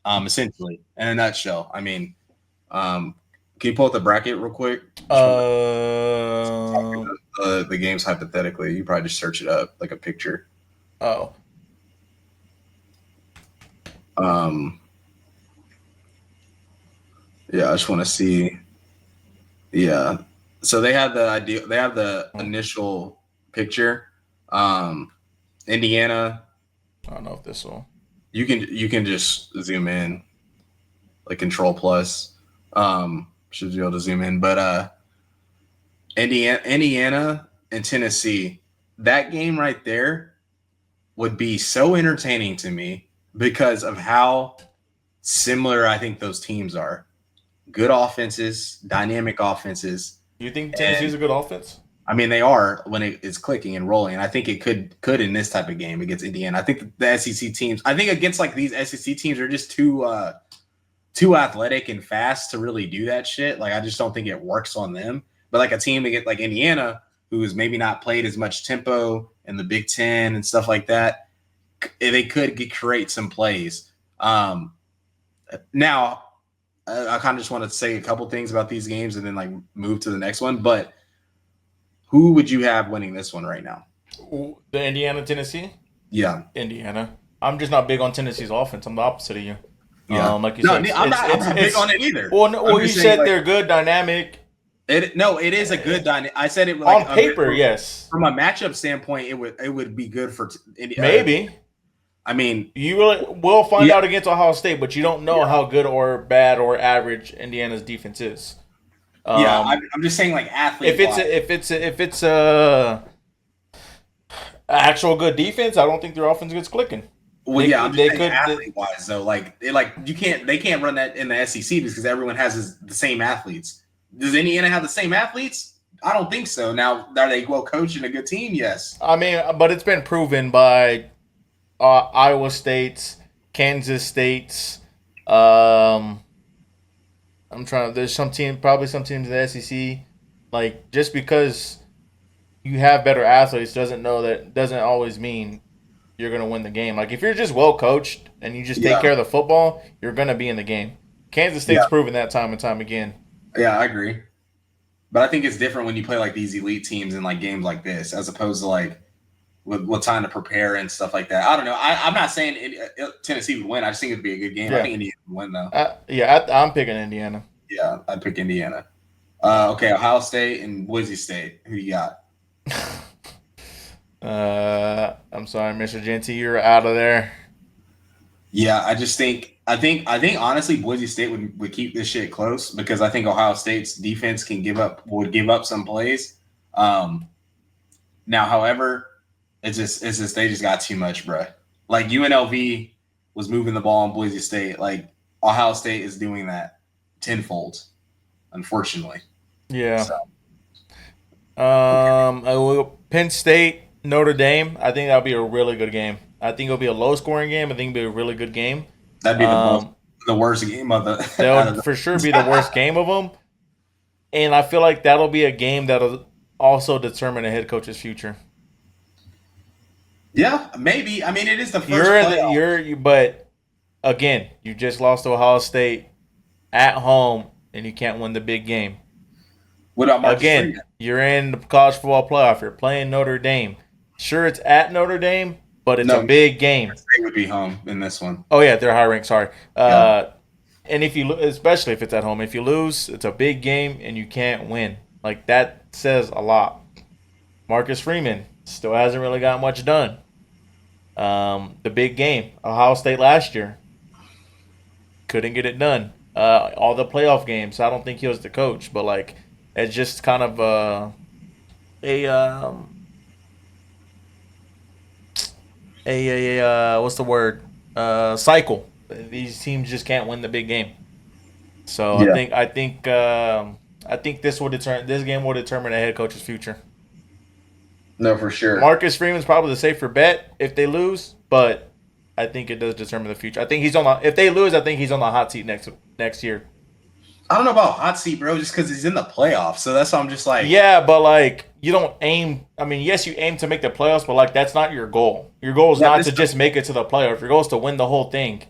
Essentially, in a nutshell. I mean, can you pull up the bracket real quick? The games hypothetically. You probably just search it up like a picture. Oh. Yeah, I just want to see. Yeah. So they have the idea. They have the initial picture. Indiana. I don't know if this will. You can just zoom in, like Control Plus. Should be able to zoom in, but Indiana and Tennessee. That game right there would be so entertaining to me because of how similar I think those teams are. Good offenses, dynamic offenses. You think Tennessee's And a good offense? I mean, they are when it is clicking and rolling. And I think it could in this type of game against Indiana. I think the SEC teams. I think against like these SEC teams are just too athletic and fast to really do that shit. Like I just don't think it works on them. But like a team against like Indiana, who's maybe not played as much tempo in the Big Ten and stuff like that, they could create some plays. Now, I kind of just want to say a couple things about these games and then like move to the next one. But who would you have winning this one right now? The Indiana Tennessee? Yeah, Indiana. I'm just not big on Tennessee's offense. I'm the opposite of you. yeah. Like you No, said, I'm not big on it either. Well, no, I'm you just said saying, like, they're good, dynamic. it is a good dynamic. I said it like On paper, yes. From a matchup standpoint, it would be good for Maybe. I mean, You will find out against Ohio State, but you don't know how good or bad or average Indiana's defense is. I'm just saying like athlete. If it's a actual good defense, I don't think their offense gets clicking. Well, I'm just saying athlete wise though. They can't run that in the SEC because everyone has the same athletes. Does Indiana have the same athletes? I don't think so. Now, are they well coached and a good team? Yes. I mean, but it's been proven by Iowa State's, Kansas State's. I'm trying. There's probably some teams in the SEC. Like just because you have better athletes doesn't always mean you're gonna win the game. Like if you're just well coached and you just take care of the football, you're gonna be in the game. Kansas State's proven that time and time again. Yeah, I agree. But I think it's different when you play like these elite teams in like games like this, as opposed to like with time to prepare and stuff like that. I don't know. I'm not saying Tennessee would win. I just think it'd be a good game. Yeah. I think Indiana would win though. I'm picking Indiana. Yeah, I'd pick Indiana. Okay, Ohio State and Boise State. Who you got? I'm sorry, Mr. Johntay, you're out of there. Yeah, I think honestly Boise State would keep this shit close because I think Ohio State's defense would give up some plays. Now, however, it's just they just got too much, bro. Like UNLV was moving the ball in Boise State, like Ohio State is doing that tenfold, unfortunately. Yeah. So. Penn State, Notre Dame. I think that'll be a really good game. I think it'll be a low-scoring game. I think it'll be a really good game. That'd be the worst game of the. That would for sure be the worst game of them. And I feel like that'll be a game that'll also determine a head coach's future. Yeah, maybe. I mean, it is the first but again, you just lost to Ohio State at home, and you can't win the big game. What about Marcus Again, Freeman? You're in the college football playoff. You're playing Notre Dame. Sure, it's at Notre Dame, but it's a big game. They would be home in this one. Oh yeah, they're high ranked. Sorry. And especially if it's at home, if you lose, it's a big game and you can't win. Like that says a lot. Marcus Freeman still hasn't really got much done. The big game, Ohio State last year, couldn't get it done. All the playoff games, I don't think he was the coach, but like it's just kind of what's the word? Cycle. These teams just can't win the big game. So I think this game will determine a head coach's future. No, for sure. Marcus Freeman's probably the safer bet if they lose, but I think it does determine the future. I think if they lose, I think he's on the hot seat next year. I don't know about hot seat, bro, just because he's in the playoffs. So that's why I'm just like. Yeah, but like you don't aim. I mean, yes, you aim to make the playoffs, but like that's not your goal. Your goal is not to just make it to the playoffs. Your goal is to win the whole thing.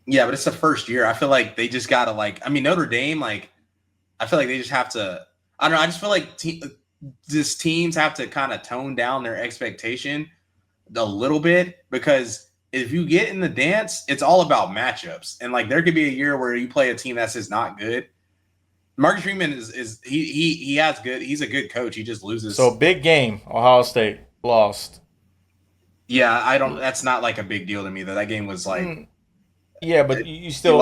Yeah, but it's the first year. I feel like they just gotta Notre Dame. Like, I feel like they just have to. I don't know. I just feel like teams have to kind of tone down their expectation a little bit because if you get in the dance, it's all about matchups. And like there could be a year where you play a team that's just not good. Marcus Freeman he has good. He's a good coach. He just loses. So big game. Ohio State lost. Yeah, I don't. That's not like a big deal to me. That game was like. Yeah, but you still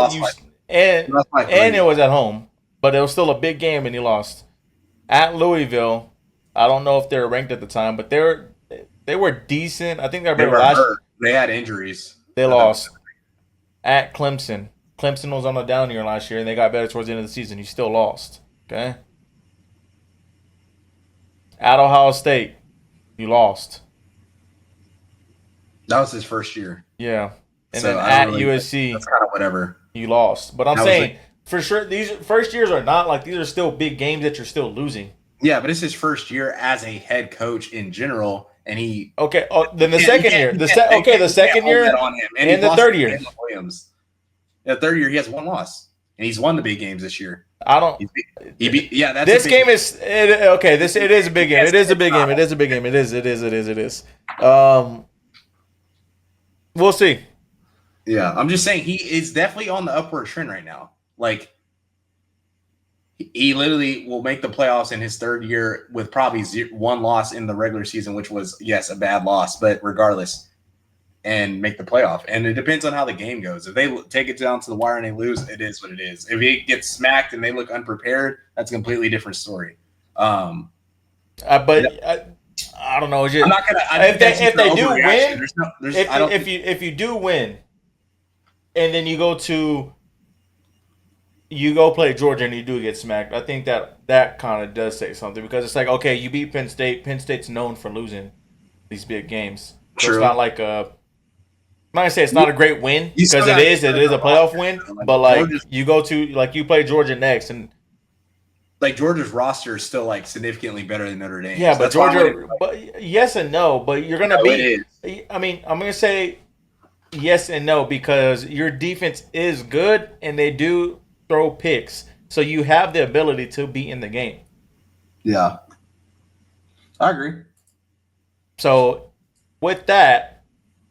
and it was at home, but it was still a big game and he lost. at Louisville. I don't know if they were ranked at the time, but they were decent. I think they were They better were last. hurt. They had injuries. They lost at Clemson. Clemson was on a down year last year, and they got better towards the end of the season. You still lost. Okay. At Ohio State, you lost. That was his first year. Yeah. And So then I at don't really- USC, That's kind of whatever. you lost. But I'm That was saying, for sure, these first years are not like these are still big games that you're still losing. Yeah, but it's his first year as a head coach in general, and he. Okay. Then the you second can't- year. you The can't- the you second can't hold year that on him. and he the lost third to year. Caleb Williams. The third year, he has one loss, and he's won the big games this year. I don't. He beat. Yeah, that's This a big game is okay. It is a big game. It is a big game. It is a big game. It is. We'll see. Yeah, I'm just saying he is definitely on the upward trend right now. Like, he literally will make the playoffs in his third year with probably one loss in the regular season, which was, yes, a bad loss, but regardless, and make the playoff. And it depends on how the game goes. If they take it down to the wire and they lose, it is what it is. If it gets smacked and they look unprepared, that's a completely different story. I don't know. I'm not gonna. If they do win, I don't. if you do win, and then you go play Georgia and you do get smacked, I think that kind of does say something, because it's like, okay, you beat Penn State. Penn State's known for losing these big games. So True. It's not like I'm not gonna say it's not a great win, You because still it is a playoff win. Like, But like Georgia's- you play Georgia next, and like Georgia's roster is still like significantly better than Notre Dame. yeah, So but that's why I Georgia, wouldn't- but yes and no. But you're gonna No, beat. it is. I mean, I'm gonna say yes and no, because your defense is good and they do throw picks, so you have the ability to be in the game. Yeah, I agree. So with that,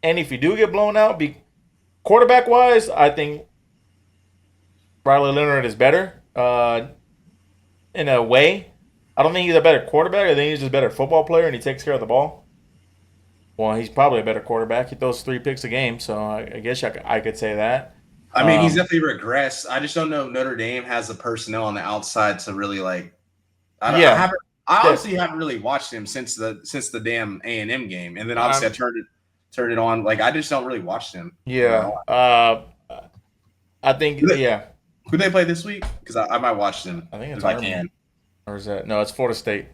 and if you do get blown out, quarterback wise, I think Riley Leonard is better. In a way, I don't think he's a better quarterback. I think he's just a better football player, and he takes care of the ball. Well, he's probably a better quarterback. He throws 3 picks a game, so I guess I could say that. I mean, he's definitely regressed. I just don't know if Notre Dame has the personnel on the outside to really like. I honestly haven't really watched him since the damn A&M game, and then obviously I turned it on. Like, I just don't really watch him. Yeah, I think Who they play this week? Because I might watch them. I think it's if I Army. can. Or is that no? It's Florida State.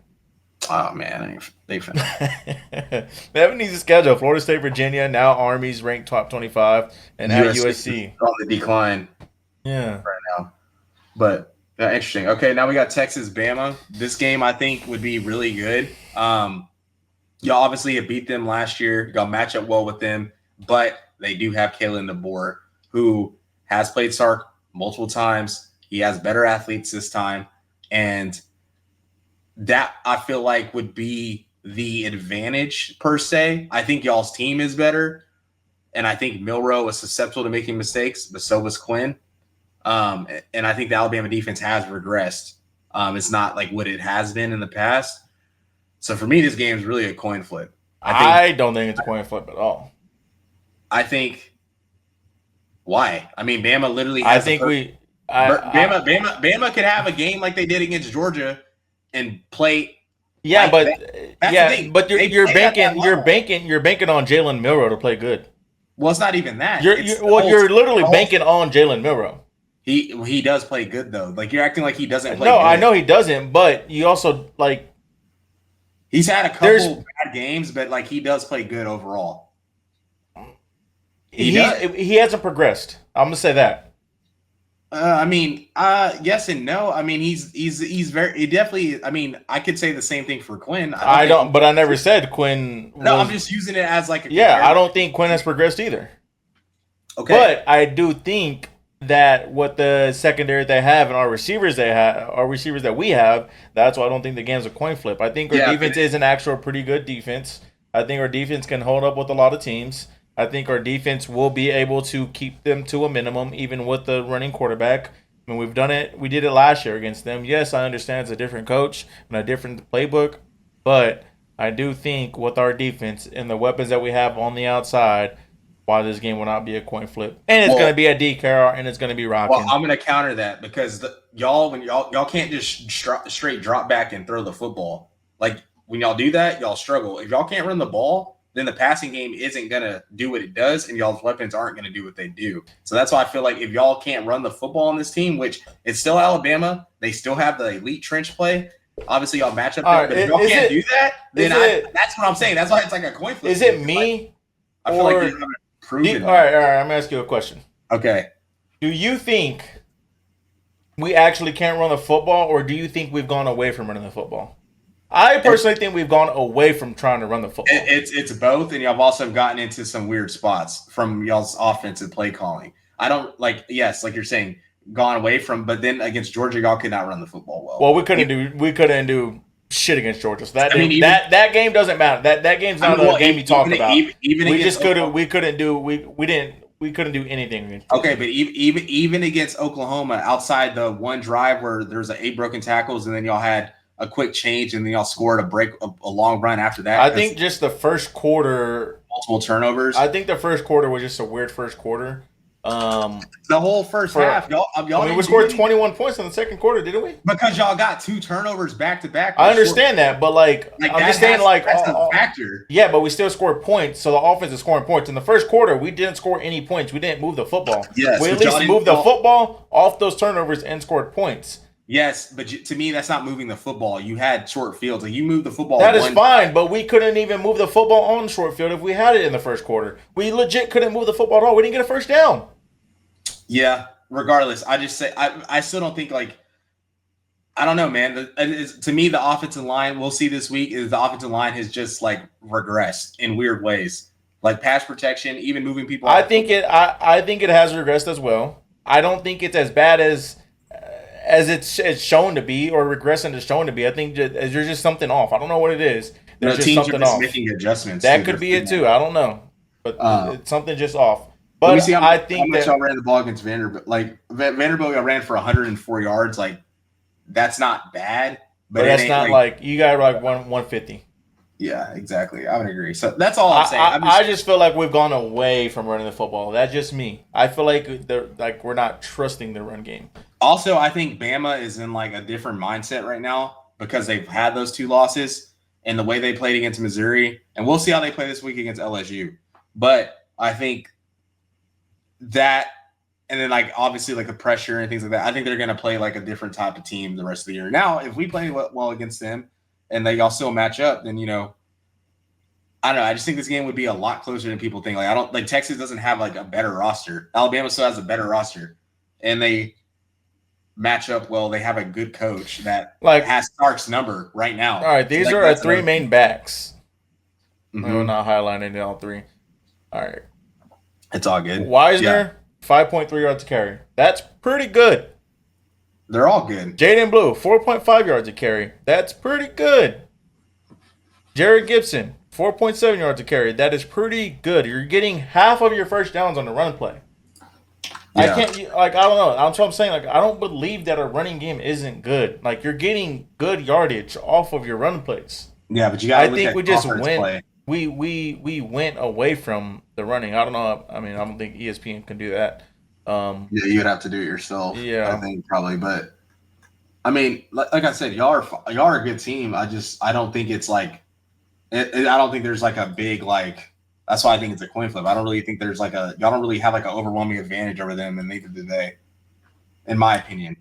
Oh man, they They have an easy schedule: Florida State, Virginia. Now Army's ranked top 25, and at USC on the decline. Yeah, right now. But interesting. Okay, now we got Texas, Bama. This game I think would be really good. You obviously have beat them last year. Y'all match up well with them, but they do have Kalen DeBoer, who has played Sark multiple times. He has better athletes this time, and that I feel like would be the advantage per se. I think y'all's team is better, and I think Milroe was susceptible to making mistakes, but so was Quinn. And I think the Alabama defense has regressed. It's not like what it has been in the past. So for me, this game is really a coin flip. I don't think it's a coin flip at all. I think why? I mean, Bama literally. I think Bama could have a game like they did against Georgia and play. Yeah, like but but you're banking on Jalen Milroe to play good. Well, it's not even that. You're literally banking on Jalen Milroe. He does play good though. Like, you're acting like he doesn't play. No, good. I know he doesn't, but you also like. He's had a couple bad games, but like he does play good overall. He hasn't progressed. I'm gonna say that. I mean, yes and no. I mean, he's he definitely. I mean, I could say the same thing for Quinn. But I never said Quinn. I'm just using it as like. I don't think Quinn has progressed either. Okay, but I do think that what the secondary they have and our receivers that we have, that's why I don't think the game's a coin flip. I think our defense is an actual pretty good defense. I think our defense can hold up with a lot of teams. I think our defense will be able to keep them to a minimum, even with the running quarterback. I mean, we've done it. We did it last year against them. Yes, I understand it's a different coach and a different playbook, but I do think with our defense and the weapons that we have on the outside, why this game will not be a coin flip. And it's going to be a DKR, and it's going to be rocking. Well, I'm going to counter that because y'all can't just straight drop back and throw the football. Like when y'all do that, y'all struggle. If y'all can't run the ball, then the passing game isn't going to do what it does, and y'all's weapons aren't going to do what they do. So that's why I feel like if y'all can't run the football on this team, which it's still Alabama, they still have the elite trench play. Obviously, y'all match up there, right, but if y'all can't do that, then that's what I'm saying. That's why it's like a coin flip. Is it me? I feel like you haven't proven all right. I'm going to ask you a question. Okay. Do you think we actually can't run the football, or do you think we've gone away from running the football? I personally think we've gone away from trying to run the football. It's both, and y'all also gotten into some weird spots from y'all's offensive play calling. I don't like you're saying, gone away from, but then against Georgia, y'all could not run the football well. Well, we couldn't do shit against Georgia. So that game doesn't matter. That game's not a game you talk about. We couldn't do anything. Okay, but even against Oklahoma, outside the one drive where there's 8 broken tackles, and then y'all had a quick change, and then y'all scored a long run after that. I think just the first quarter, multiple turnovers. I think the first quarter was just a weird first quarter. The whole first half, we scored 21 points in the second quarter, didn't we? Because y'all got 2 turnovers back to back. I understand that, but I'm just saying, that's a factor. Yeah, but we still scored points, so the offense is scoring points. In the first quarter, we didn't score any points. We didn't move the football. Yes, we at least moved the football off those turnovers and scored points. Yes, but to me, that's not moving the football. You had short fields. Like you moved the football. That is fine, but we couldn't even move the football on short field if we had it in the first quarter. We legit couldn't move the football at all. We didn't get a first down. Yeah, regardless, I just say I still don't think I don't know, man. To me, the offensive line we'll see this week is the offensive line has just regressed in weird ways, like pass protection, even moving people. I think it has regressed as well. I don't think it's as bad as it's shown to be, or regressing is shown to be. I think there's just something off. I don't know what it is. There's just teams something are just off. making adjustments. That could be it too. I don't know, but it's something just off. But let me see how much that y'all ran the ball against Vanderbilt. Vanderbilt, y'all ran for 104 yards. That's not bad, but that's not you got 150. Yeah, exactly. I would agree. So that's all I'm saying. I just feel like we've gone away from running the football. That's just me. I feel like we're not trusting the run game. Also, I think Bama is in a different mindset right now because they've had those 2 losses and the way they played against Missouri, and we'll see how they play this week against LSU. But I think that, and then obviously the pressure and things like that, I think they're going to play a different type of team the rest of the year. Now, if we play well against them and they all still match up, then I don't know. I just think this game would be a lot closer than people think. I don't Texas doesn't have a better roster. Alabama still has a better roster, and they match up well. They have a good coach that has Stark's number right now. All right, these are our 3 main backs. Mm-hmm. We're not highlighting all 3. All right. It's all good. Wisner, 5.3 yards to carry. That's pretty good. They're all good. Jaden Blue, 4.5 yards to carry. That's pretty good. Jared Gibson, 4.7 yards to carry. That is pretty good. You're getting half of your first downs on the run play. Yeah. I don't know. That's what I'm saying. I don't believe that our running game isn't good. You're getting good yardage off of your run plays. Yeah, but you got to look at we just went. Play. We went away from the running. I don't know. I mean, I don't think ESPN can do that. Yeah, you'd have to do it yourself. Yeah, I think probably. But I mean, like I said, y'all are a good team. I don't think it's I don't think there's a big That's why I think it's a coin flip. I don't really think there's y'all don't really have an overwhelming advantage over them, and neither do they, in my opinion.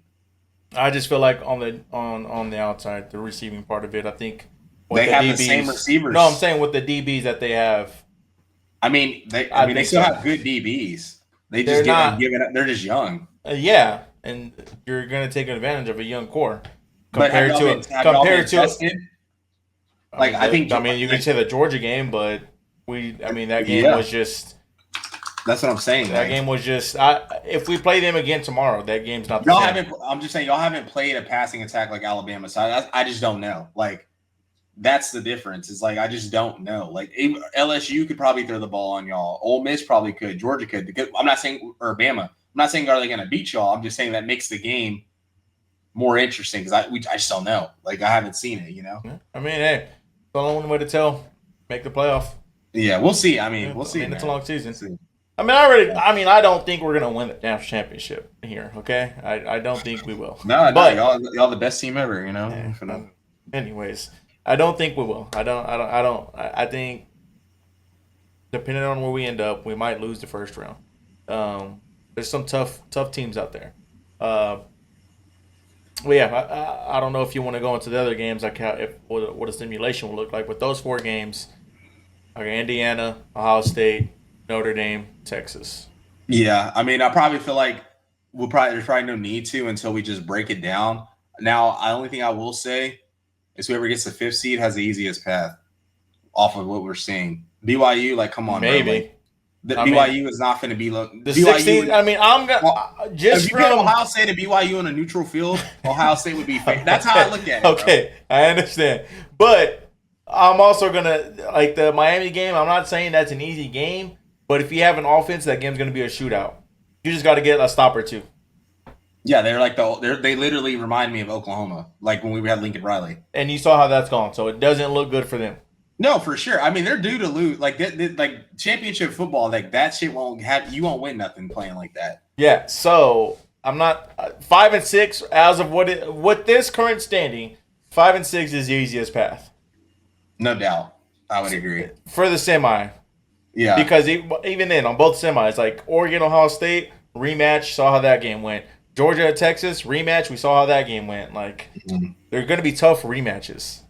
I just feel on the outside, the receiving part of it, I think. They have the same receivers. No, I'm saying with the DBs that they have. I mean, they still have good DBs. They just giving up. They're just young. Yeah, and you're going to take advantage of a young core compared to. I mean, you can say the Georgia game, but that game was just. That's what I'm saying. That game was just. If we play them again tomorrow, that game's not the same. I'm just saying y'all haven't played a passing attack like Alabama, so I just don't know. That's the difference. Is I just don't know. LSU could probably throw the ball on y'all. Ole Miss probably could. Georgia could. I'm not saying or Bama. I'm not saying are they going to beat y'all. I'm just saying that makes the game more interesting because I just don't know. I haven't seen it. I mean, hey, the only way to tell. Make the playoff. Yeah, we'll see. I mean, we'll see. It's a long season. I mean, I don't think we're gonna win the national championship here. Okay, I don't think we will. No, But y'all the best team ever. anyways, I don't think we will. I think depending on where we end up, we might lose the first round. There's some tough teams out there. Well, yeah, I don't know if you want to go into the other games, like what a simulation will look like. But those 4 games, like Indiana, Ohio State, Notre Dame, Texas. Yeah, I mean, I probably feel like there's probably no need to until we just break it down. Now, the only thing I will say is whoever gets the 5th seed has the easiest path off of what we're seeing. BYU, like, come on, bro. Maybe. Like, BYU is not going to be the BYU. 16. I mean, I'm gonna just if you from put Ohio State and BYU on a neutral field, Ohio State would be. That's how I look at it. Okay, bro. I understand, but I'm also gonna like the Miami game. I'm not saying that's an easy game, but if you have an offense, that game's gonna be a shootout. You just got to get a stop or two. Yeah, they're like they literally remind me of Oklahoma, like when we had Lincoln Riley. And you saw how that's gone, so it doesn't look good for them. No, for sure. I mean, they're due to lose. Like like championship football, like that shit you won't win nothing playing like that. Yeah. So I'm not 5 and 6 as of what this current standing. 5 and 6 is the easiest path. No doubt, I would agree for the semi. Yeah, because even then on both semis, like Oregon, Ohio State rematch, saw how that game went. Georgia, Texas rematch, we saw how that game went. Like they're going to be tough rematches.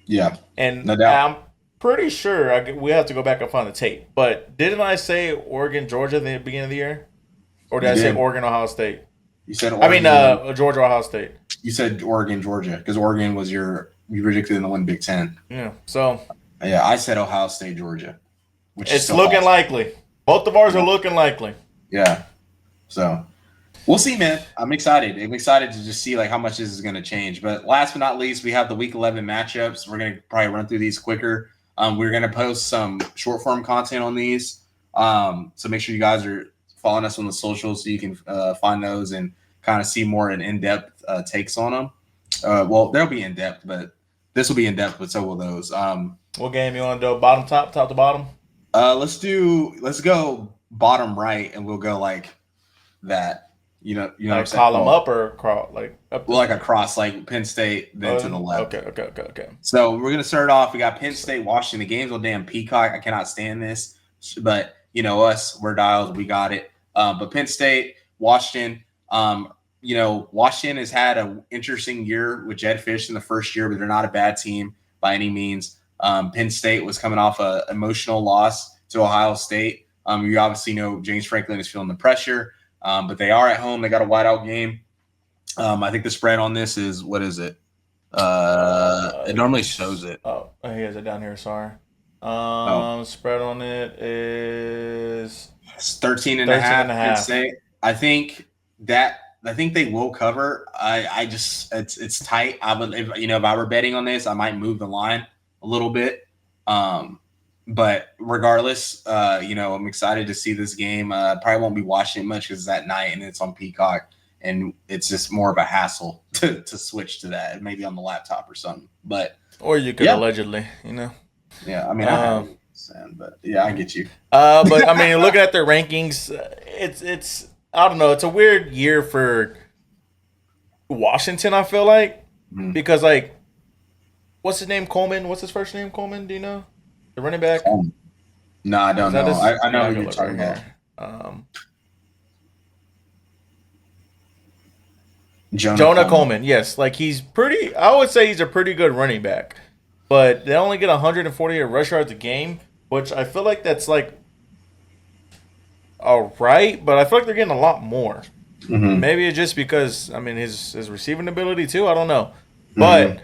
Yeah, and no doubt. I'm pretty sure we have to go back and find the tape. But didn't I say Oregon, Georgia at the beginning of the year? Or did I say Oregon, Ohio State? You said Oregon. I mean, Georgia, Ohio State. You said Oregon, Georgia, because Oregon was you predicted in the win Big Ten. Yeah, so. Yeah, I said Ohio State, Georgia. Which it's looking likely. Both of ours are looking likely. Yeah. So we'll see, man. I'm excited. I'm excited to just see like how much this is going to change. But last but not least, we have the Week 11 matchups. We're going to probably run through these quicker. We're going to post some short form content on these. So make sure you guys are following us on the socials so you can find those and kind of see more in-depth takes on them. Well, they'll be in-depth, but this will be in-depth, but so will those. What game you want to do? Bottom, top to bottom? Let's go bottom right, and we'll go like that. You know, like column up or cross, like up. Well, like across, like Penn State, then to the left. Okay. So we're gonna start off. We got Penn State, Washington. The game's on damn Peacock. I cannot stand this, but you know us, we're dialed. We got it. But Penn State, Washington. Washington has had an interesting year with Jed Fish in the first year, but they're not a bad team by any means. Penn State was coming off an emotional loss to Ohio State. You obviously know James Franklin is feeling the pressure, but they are at home. They got a whiteout game. I think the spread on this is, what is it? It normally shows it. Oh, he has it down here. Sorry. Spread on it is 13.5. Penn State. I think they will cover. It's tight. I would, if I were betting on this, I might move the line a little bit. But regardless, I'm excited to see this game. Probably won't be watching it much because it's at night and it's on Peacock, and it's just more of a hassle to switch to that, maybe on the laptop or something. Or you could allegedly, Yeah, I mean, but yeah, I get you. But I mean, looking at their rankings, it's I don't know. It's a weird year for Washington, I feel like, because like, what's his name? Coleman. What's his first name? Coleman. Do you know the running back? No, I don't know. I know who you're talking about. Jonah Coleman. Yes, like he's pretty. I would say he's a pretty good running back, but they only get 148 rush yards a game, which I feel like that's like all right, but I feel like they're getting a lot more. Maybe it's just because his receiving ability too. I don't know, but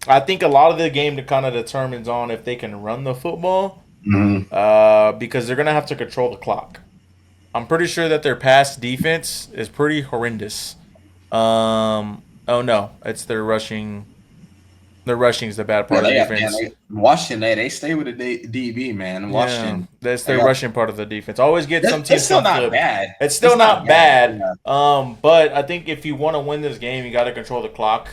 I think a lot of the game kind of determines on if they can run the football, because they're gonna have to control the clock. I'm pretty sure that their pass defense is pretty horrendous. Oh no, it's their rushing. Their rushing is the bad part of the defense. Washington, they stay with the DB, man. Washington, that's their rushing part of the defense. Always get some teams. It's still not bad. It's still not bad. Yeah. But I think if you want to win this game, you got to control the clock.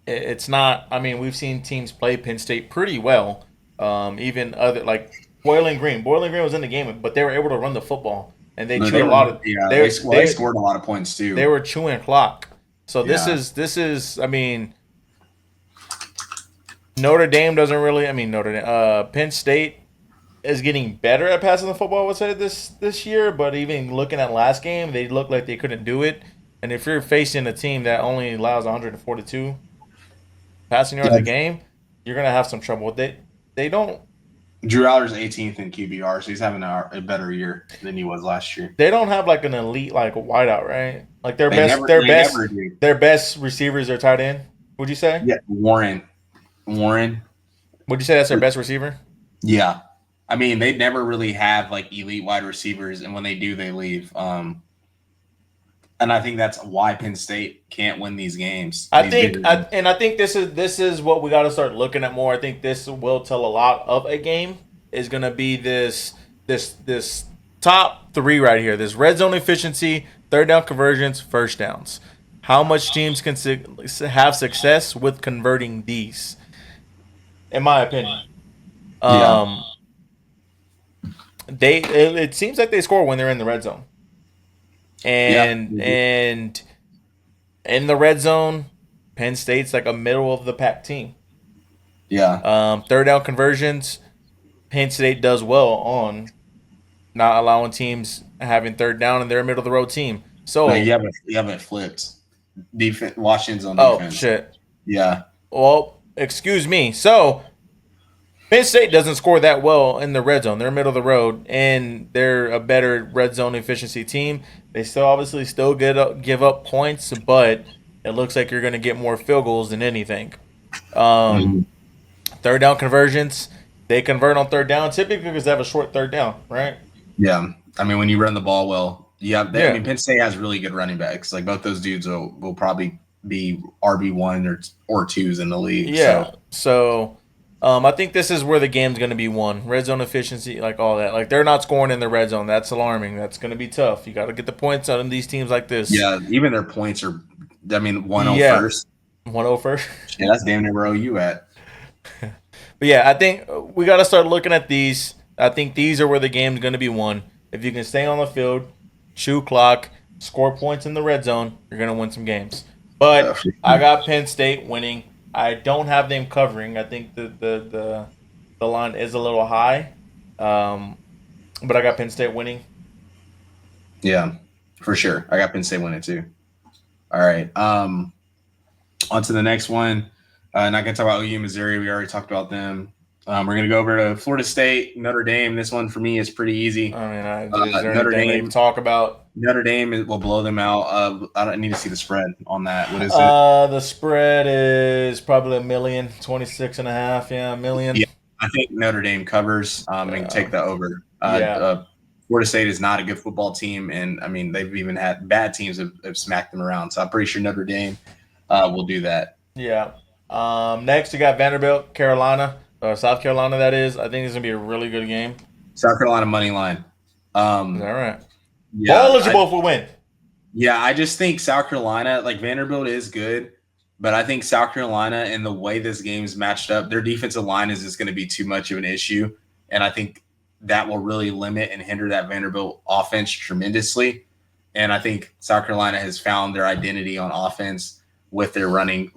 It's not. I mean, we've seen teams play Penn State pretty well. Even other like Boiling Green. Boiling Green was in the game, but they were able to run the football, and they No, chewed they a were. lot of. Yeah, They they they scored a lot of points they too. were chewing clock. So Yeah, this is. I mean, Notre Dame doesn't really. I mean, Notre Dame. Penn State is getting better at passing the football. I would say this year, but even looking at last game, they looked like they couldn't do it. And if you're facing a team that only allows 142 passing yards yeah. a game, you're gonna have some trouble. They don't Drew Aller's 18th in QBR, so he's having a better year than he was last year. they don't have like an elite like wideout, right? Like their They best never, their they best never do. their best receivers are tight end. Would you say? Yeah, Warren. Would you say that's their best receiver? Yeah, I mean they never really have like elite wide receivers, and when they do, they leave. And I think that's why Penn State can't win these games. I These think, bigger games. and I think this is what we got to start looking at more. I think this will tell a lot of a game. Is going to be this top three right here. This red zone efficiency, third down conversions, first downs. How much teams can have success with converting these? In my opinion, Yeah, um, it seems like they score when they're in the red zone, yeah, and in the red zone, Penn State's like a middle of the pack team. yeah. Third down conversions, Penn State does well on not allowing teams having third down, and they're a middle of the road team. No, So, you haven't flipped. Defense, Washington's on oh defense. shit. Yeah, Well, excuse me. So Penn State doesn't score that well in the red zone. They're middle of the road, and they're a better red zone efficiency team. They still give up points, but it looks like you're going to get more field goals than anything. Um, Mhm. Third down conversions, they convert on third down typically because they have a short third down, right? Yeah. I mean, when you run the ball well, I Yeah, mean, Penn State has really good running backs. Like both those dudes will probably be RB1 or twos in the league. So yeah. So I think this is where the game's going to be won. Red zone efficiency, like all that. Like they're not scoring in the red zone. That's alarming. That's going to be tough. You got to get the points out of these teams like this. yeah, even their points are. I mean, 1-0 Yeah, first. 1-0 first. Yeah, that's damn near where OU at. But yeah, I think we got to start looking at these. I think these are where the game's going to be won. If you can stay on the field, chew clock, score points in the red zone, you're going to win some games. But For I sure. got Penn State winning. I don't have them covering. I think the line is a little high. But I got Penn State winning. Yeah, for sure. I got Penn State winning too. All right. On to the next one. Not gonna talk about OU, Missouri. We already talked about them. We're gonna go over to Florida State, Notre Dame. This one for me is pretty easy. I mean, is there Notre anything to Dame. even talk about? Notre Dame will blow them out. I don't need to see the spread on that. What is it? The spread is probably 1,026.5. Yeah, a million. Yeah, I think Notre Dame covers and take the over. Yeah. Florida State is not a good football team, and I mean they've even had bad teams have smacked them around. So I'm pretty sure Notre Dame will do that. Yeah. Next, you got Vanderbilt, Carolina, or South Carolina, that is. I think it's going to be a really good game. South Carolina money line. Is that right? Yeah, Ball eligible if we win. yeah, I just think South Carolina, like Vanderbilt is good, but I think South Carolina and the way this game's matched up, their defensive line is just going to be too much of an issue. And I think that will really limit and hinder that Vanderbilt offense tremendously. And I think South Carolina has found their identity on offense with their running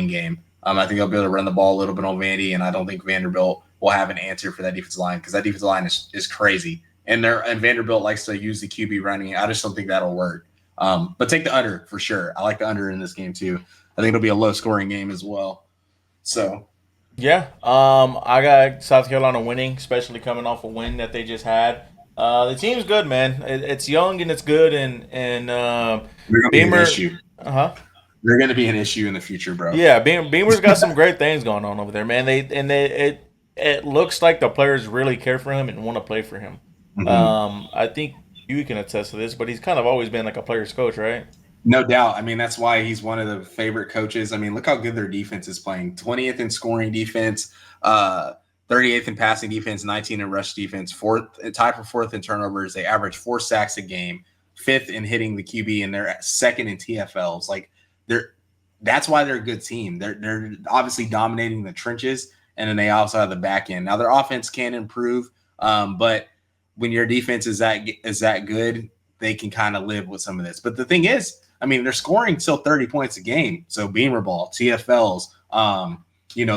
game. I think they'll be able to run the ball a little bit on Vandy, and I don't think Vanderbilt will have an answer for that defensive line because that defensive line is crazy. And Vanderbilt likes to use the QB running. I just don't think that'll work. But take the under for sure. I like the under in this game too. I think it'll be a low scoring game as well. So Yeah. I got South Carolina winning, especially coming off a win that they just had. The team's good, man. It's young and it's good, and they're going to be an Beamer. issue. Uh-huh. They're going to be an issue in the future, bro. Yeah, Beamer's got some great things going on over there, man. It looks like the players really care for him and want to play for him. Mhm. I think you can attest to this, but he's kind of always been like a player's coach, right? No doubt. I mean, that's why he's one of the favorite coaches. I mean, look how good their defense is playing. 20th in scoring defense, 38th in passing defense, 19th in rush defense, tied for fourth in turnovers. They average 4 sacks a game, 5th in hitting the QB, and they're second in TFLs. Like that's why they're a good team. They're obviously dominating the trenches, and then they also have the back end. Now their offense can improve. But when your defense is that good, they can kind of live with some of this. But the thing is, I mean, they're scoring still 30 points a game. So Beamer ball, TFLs,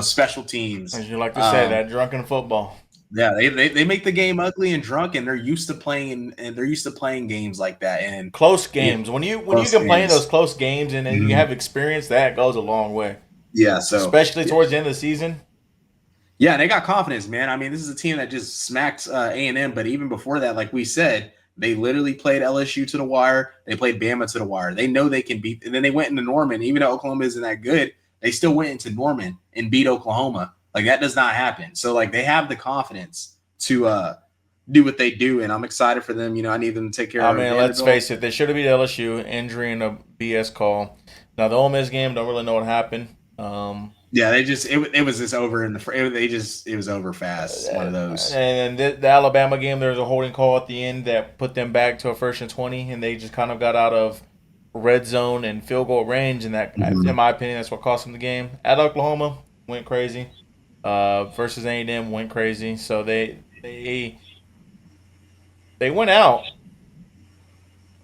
special teams. As you like to say, that drunken football. Yeah, they make the game ugly and drunk, and they're used to playing games like that and close games. When you can play in those close games and then you have experience, that goes a long way. Yeah, so especially towards the end of the season. Yeah, and they got confidence, man. I mean, this is a team that just smacked A&M, but even before that, like we said, they literally played LSU to the wire. They played Bama to the wire. They know they can beat, and then they went into Norman. Even though Oklahoma isn't that good, they still went into Norman and beat Oklahoma. Like, that does not happen. So, like, they have the confidence to do what they do, and I'm excited for them. I need them to take care of it. Let's face it. They should have beat LSU. Injury and a BS call. Now, the Ole Miss game, don't really know what happened. Yeah, it was just over it was over fast. One of those. And the Alabama game, there was a holding call at the end that put them back to a 1st and 20, and they just kind of got out of red zone and field goal range, and that, in my opinion, that's what cost them the game. At Oklahoma, went crazy. Versus A&M, went crazy. So they went out.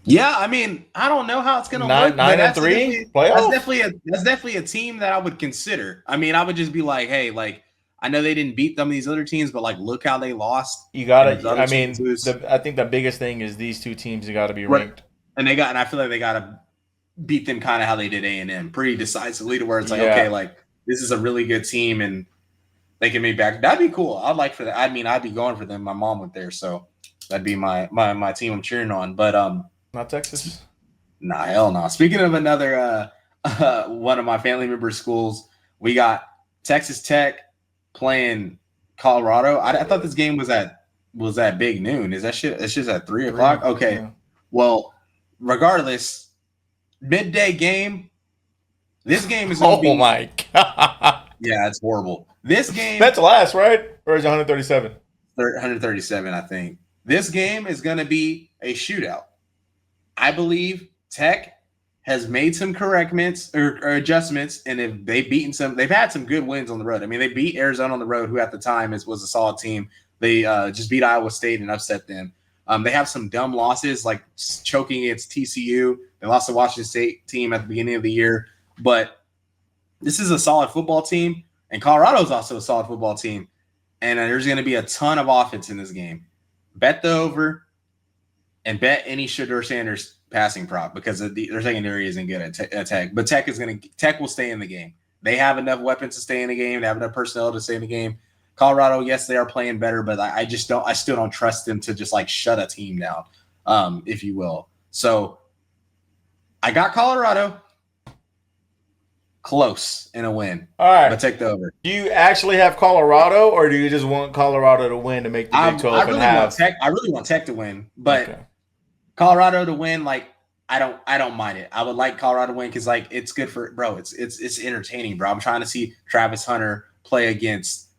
Yeah, I mean, I don't know how it's going to look. 9-3 playoff. That's definitely a team that I would consider. I mean, I would just be like, hey, like, I know they didn't beat some of these other teams, but like, look how they lost. You got to. I mean, I think the biggest thing is these two teams got to be ranked, and I feel like they got to beat them kind of how they did A&M, pretty decisively, to where it's like, okay, like, this is a really good team, and they can make back. That'd be cool. I'd like for that. I mean, I'd be going for them. My mom went there, so that'd be my team I'm cheering on. But not Texas. Nah, hell no. Speaking of another one of my family members' schools, we got Texas Tech playing Colorado. I thought this game was at big noon. Is that shit? It's just at 3 o'clock. Okay. Yeah. Well, regardless, midday game. This game is going to be. Oh my god. Yeah, it's horrible. This game. That's last, right? Or is it 137? 137, I think. This game is going to be a shootout. I believe Tech has made some correctments or adjustments, and if they've had some good wins on the road. I mean, they beat Arizona on the road, who at the time was a solid team. They just beat Iowa State and upset them. They have some dumb losses, like choking against TCU. They lost the Washington State team at the beginning of the year, but this is a solid football team, and Colorado is also a solid football team. And there's going to be a ton of offense in this game. Bet the over. And bet any Shedeur Sanders passing prop, because their secondary isn't good at Tech. But Tech will stay in the game. They have enough weapons to stay in the game. They have enough personnel to stay in the game. Colorado, yes, they are playing better, but I still don't trust them to just like shut a team down, if you will. So I got Colorado close in a win. All right, but take the over. Do you actually have Colorado, or do you just want Colorado to win to make the Big 12 and have? I really want Tech to win, but. Okay. Colorado to win, like I don't mind it. I would like Colorado to win because like it's good for bro. It's entertaining, bro. I'm trying to see Travis Hunter play against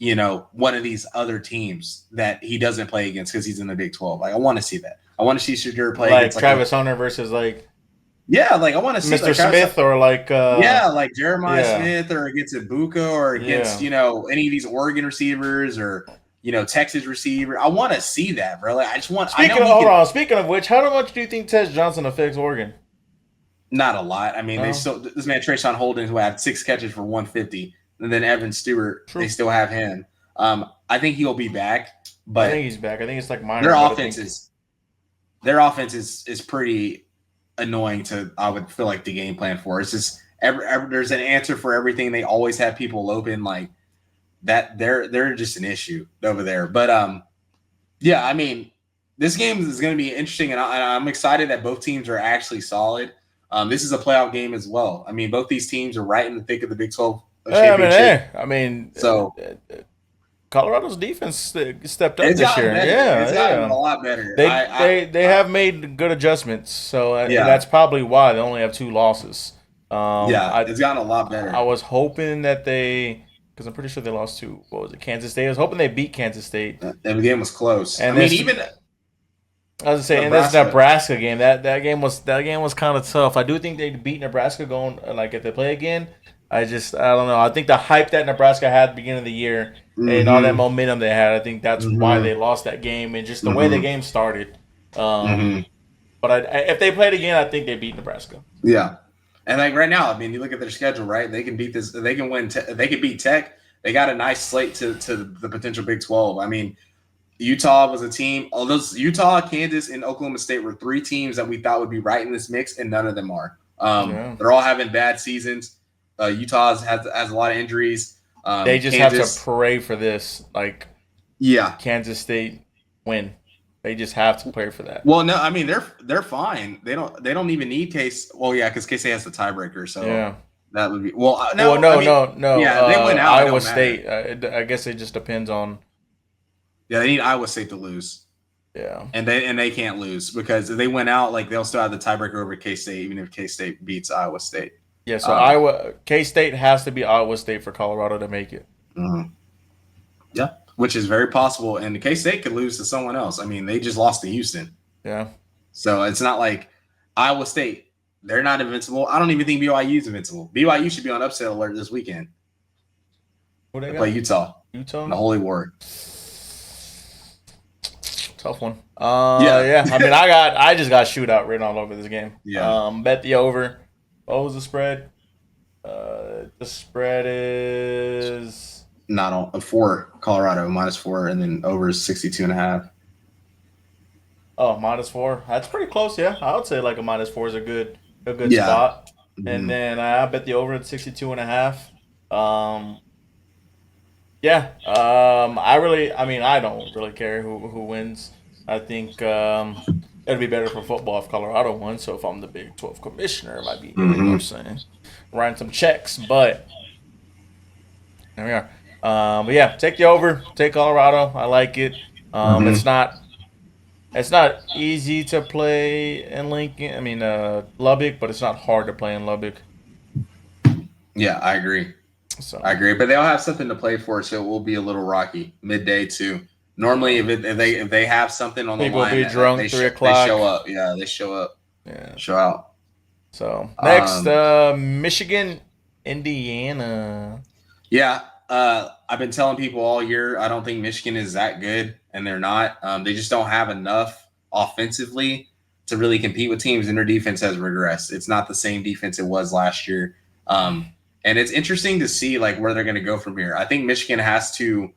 one of these other teams that he doesn't play against because he's in the Big 12. Like I want to see that. I want to see Shedeur play like against Travis Hunter versus like like I want to see Mr. Smith or like like Jeremiah Smith or against Ibuka or against any of these Oregon receivers or. Texas receiver. I want to see that, bro. Like, I just want. Speaking of which, how much do you think Tez Johnson affects Oregon? Not a lot. I mean, they still this man Trayshawn Holden, who had 6 catches for 150, and then Evan Stewart. True. They still have him. I think he'll be back. But I think he's back. I think it's like minor. Their offense is pretty annoying to. I would feel like the game plan for. It's just there's an answer for everything. They always have people open like. That they're just an issue over there. But I mean, this game is going to be interesting, and I'm excited that both teams are actually solid. This is a playoff game as well. I mean, both these teams are right in the thick of the Big 12 championship. I mean, so Colorado's defense stepped up this year. It's gotten a lot better. They have made good adjustments, so that's probably why they only have 2 losses. It's gotten a lot better. I was hoping that because I'm pretty sure they lost to Kansas State. I was hoping they beat Kansas State. And the game was close. And I was saying this Nebraska game. That game was kind of tough. I do think they beat Nebraska going like if they play again. I don't know. I think the hype that Nebraska had at the beginning of the year and all that Mm-hmm. momentum they had, I think that's why Mm-hmm. they lost that game and just the way the Mm-hmm. game started. Um, Mm-hmm. but if they played again, I think they beat Nebraska. Yeah. And like right now, I mean, you look at their schedule, right? They can beat this. They can win. They can beat Tech. They got a nice slate to the potential Big 12. I mean, Utah was a team. All those Utah, Kansas, and Oklahoma State were three teams that we thought would be right in this mix, and none of them are. Yeah. They're all having bad seasons. Utah has a lot of injuries. They just have to Kansas, pray for this, like yeah. Kansas State win. They just have to pray for that. Well, no, I mean they're fine. They don't even need Case. Well, yeah, because K State has the tiebreaker, so Yeah. that would be well. No, Well, no, I mean, no, no. yeah, they went out. It Iowa don't matter. State. I guess it just depends on. Yeah, they need Iowa State to lose, Yeah. and they can't lose because if they went out, like they'll still have the tiebreaker over K State, even if K State beats Iowa State. Yeah. So K State has to be Iowa State for Colorado to make it. Mm-hmm. Yeah, which is very possible, and K State could lose to someone else. I mean, they just lost to Houston, Yeah. so it's not like Iowa State. They're not invincible. I don't even think BYU is invincible. BYU should be on upset alert this weekend. Who they They got? play Utah Utah. in the Holy War. Tough one. Yeah. Yeah. I mean, I just got shootout written all over this game. Yeah. Bet the over. What was the spread? The spread is Not on a 4 Colorado -4, and then over is 62.5. -4. That's pretty close. Yeah, I would say like a -4 is a good Yeah. spot. Mhm. And then I bet the over at 62.5. Yeah. I don't really care who wins. I think it'd be better for football if Colorado won. So if I'm the Big 12 commissioner, it might be, you know what I'm saying, writing some checks. But there we are. But yeah, take the over. Take Colorado. I like it. It's not easy to play in Lincoln. I mean, Lubbock, but it's not hard to play in Lubbock. Yeah, I agree. So I agree, but they'll have something to play for, so it will be a little rocky midday too. Normally, if they have something on the people line, be drunk they 3 o'clock. They show up. Yeah, they show up. Yeah. Show out. So next, Michigan, Indiana. Yeah, I've been telling people all year I don't think Michigan is that good, and they're not. They just don't have enough offensively to really compete with teams, and their defense has regressed. It's not the same defense it was last year. And it's interesting to see like where they're going to go from here. I think Michigan has to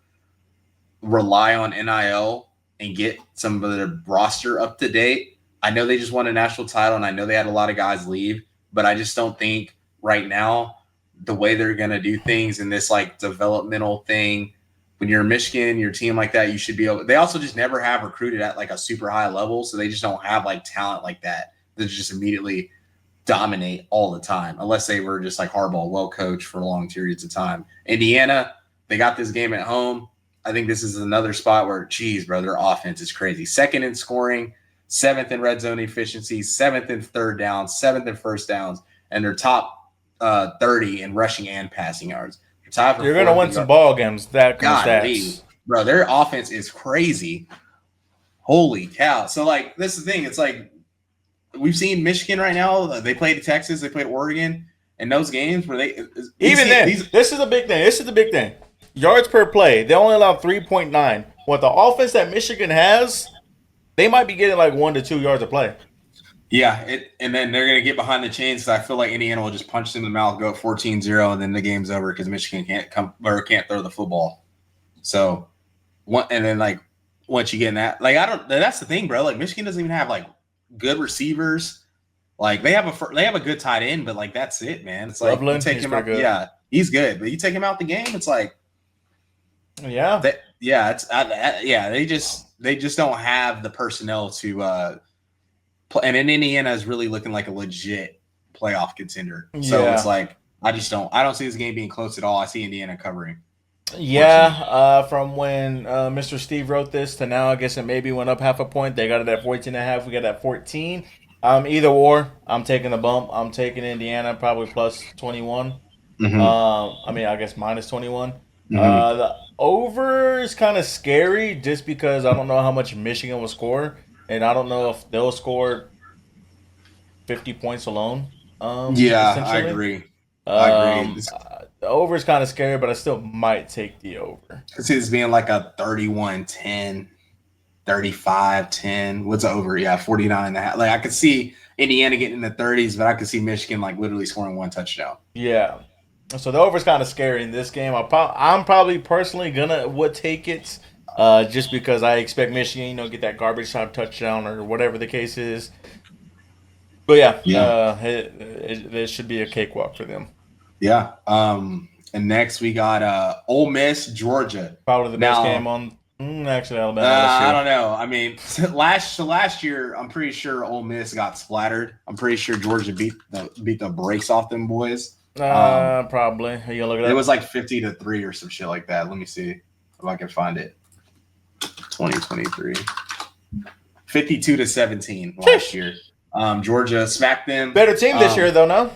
rely on NIL and get some of their roster up to date. I know they just won a national title, and I know they had a lot of guys leave, but I just don't think right now the way they're going to do things in this like developmental thing. When you're Michigan, your team like that, you should be able. They also just never have recruited at like a super high level, so they just don't have like talent like that that just immediately dominate all the time, unless they were just like Harbaugh, well coached for long periods of time. Indiana, they got this game at home. I think this is another spot where, geez, bro, their offense is crazy. Second in scoring, 7th in red zone efficiency, 7th in third down, 7th in first downs, and they're top 30 in rushing and passing yards. You're going to win some ball games. That kind of stats. Bro, their offense is crazy. Holy cow. So, like, this is the thing. It's like, we've seen Michigan right now. They played Texas. They played Oregon. In those games where they this is a big thing. This is the big thing. Yards per play. They only allow 3.9. What the offense that Michigan has, they might be getting like 1 to 2 yards a play. Yeah, and then they're gonna get behind the chains. I feel like Indiana will just punch them in the mouth, go 14-0, and then the game's over because Michigan can't throw the football. So, and then like once you get in that, like that's the thing, bro. Like Michigan doesn't even have like good receivers. Like they have a good tight end, but like that's it, man. It's like Loveland, you take him out. good. Yeah, he's good, but you take him out the game, it's like, yeah, they just don't have the personnel to play. And Indiana is really looking like a legit playoff contender. So it's like I don't see this game being close at all. I see Indiana covering. Yeah, from when Mr. Steve wrote this to now, I guess it maybe went up half a point. They got it at 14.5. We got it at 14. Either or, I'm taking the bump. I'm taking Indiana probably plus 21. Mm-hmm. I guess minus 21. Mm-hmm. The over is kind of scary just because I don't know how much Michigan will score, and I don't know if they'll score 50 points alone. I agree. I agree. The over is kind of scary, but I still might take the over. This being like a 31-10, 35-10. What's over? Yeah, 49 and a half. Like I could see Indiana getting in the 30s, but I could see Michigan like literally scoring one touchdown. Yeah. So the over is kind of scary in this game. I'm probably personally would take it, just because I expect Michigan, get that garbage time touchdown or whatever the case is. But yeah, it should be a cakewalk for them. Yeah. And next we got Ole Miss, Georgia. Probably the best game on. Actually, Alabama. I don't know. I mean, last year, I'm pretty sure Ole Miss got splattered. I'm pretty sure Georgia beat the brakes off them boys. Probably. Are you gonna look it up? It was like 50-3 or some shit like that. Let me see if I can find it. 2023, 52-17 last year. Georgia smacked them. Better team this year, though. No.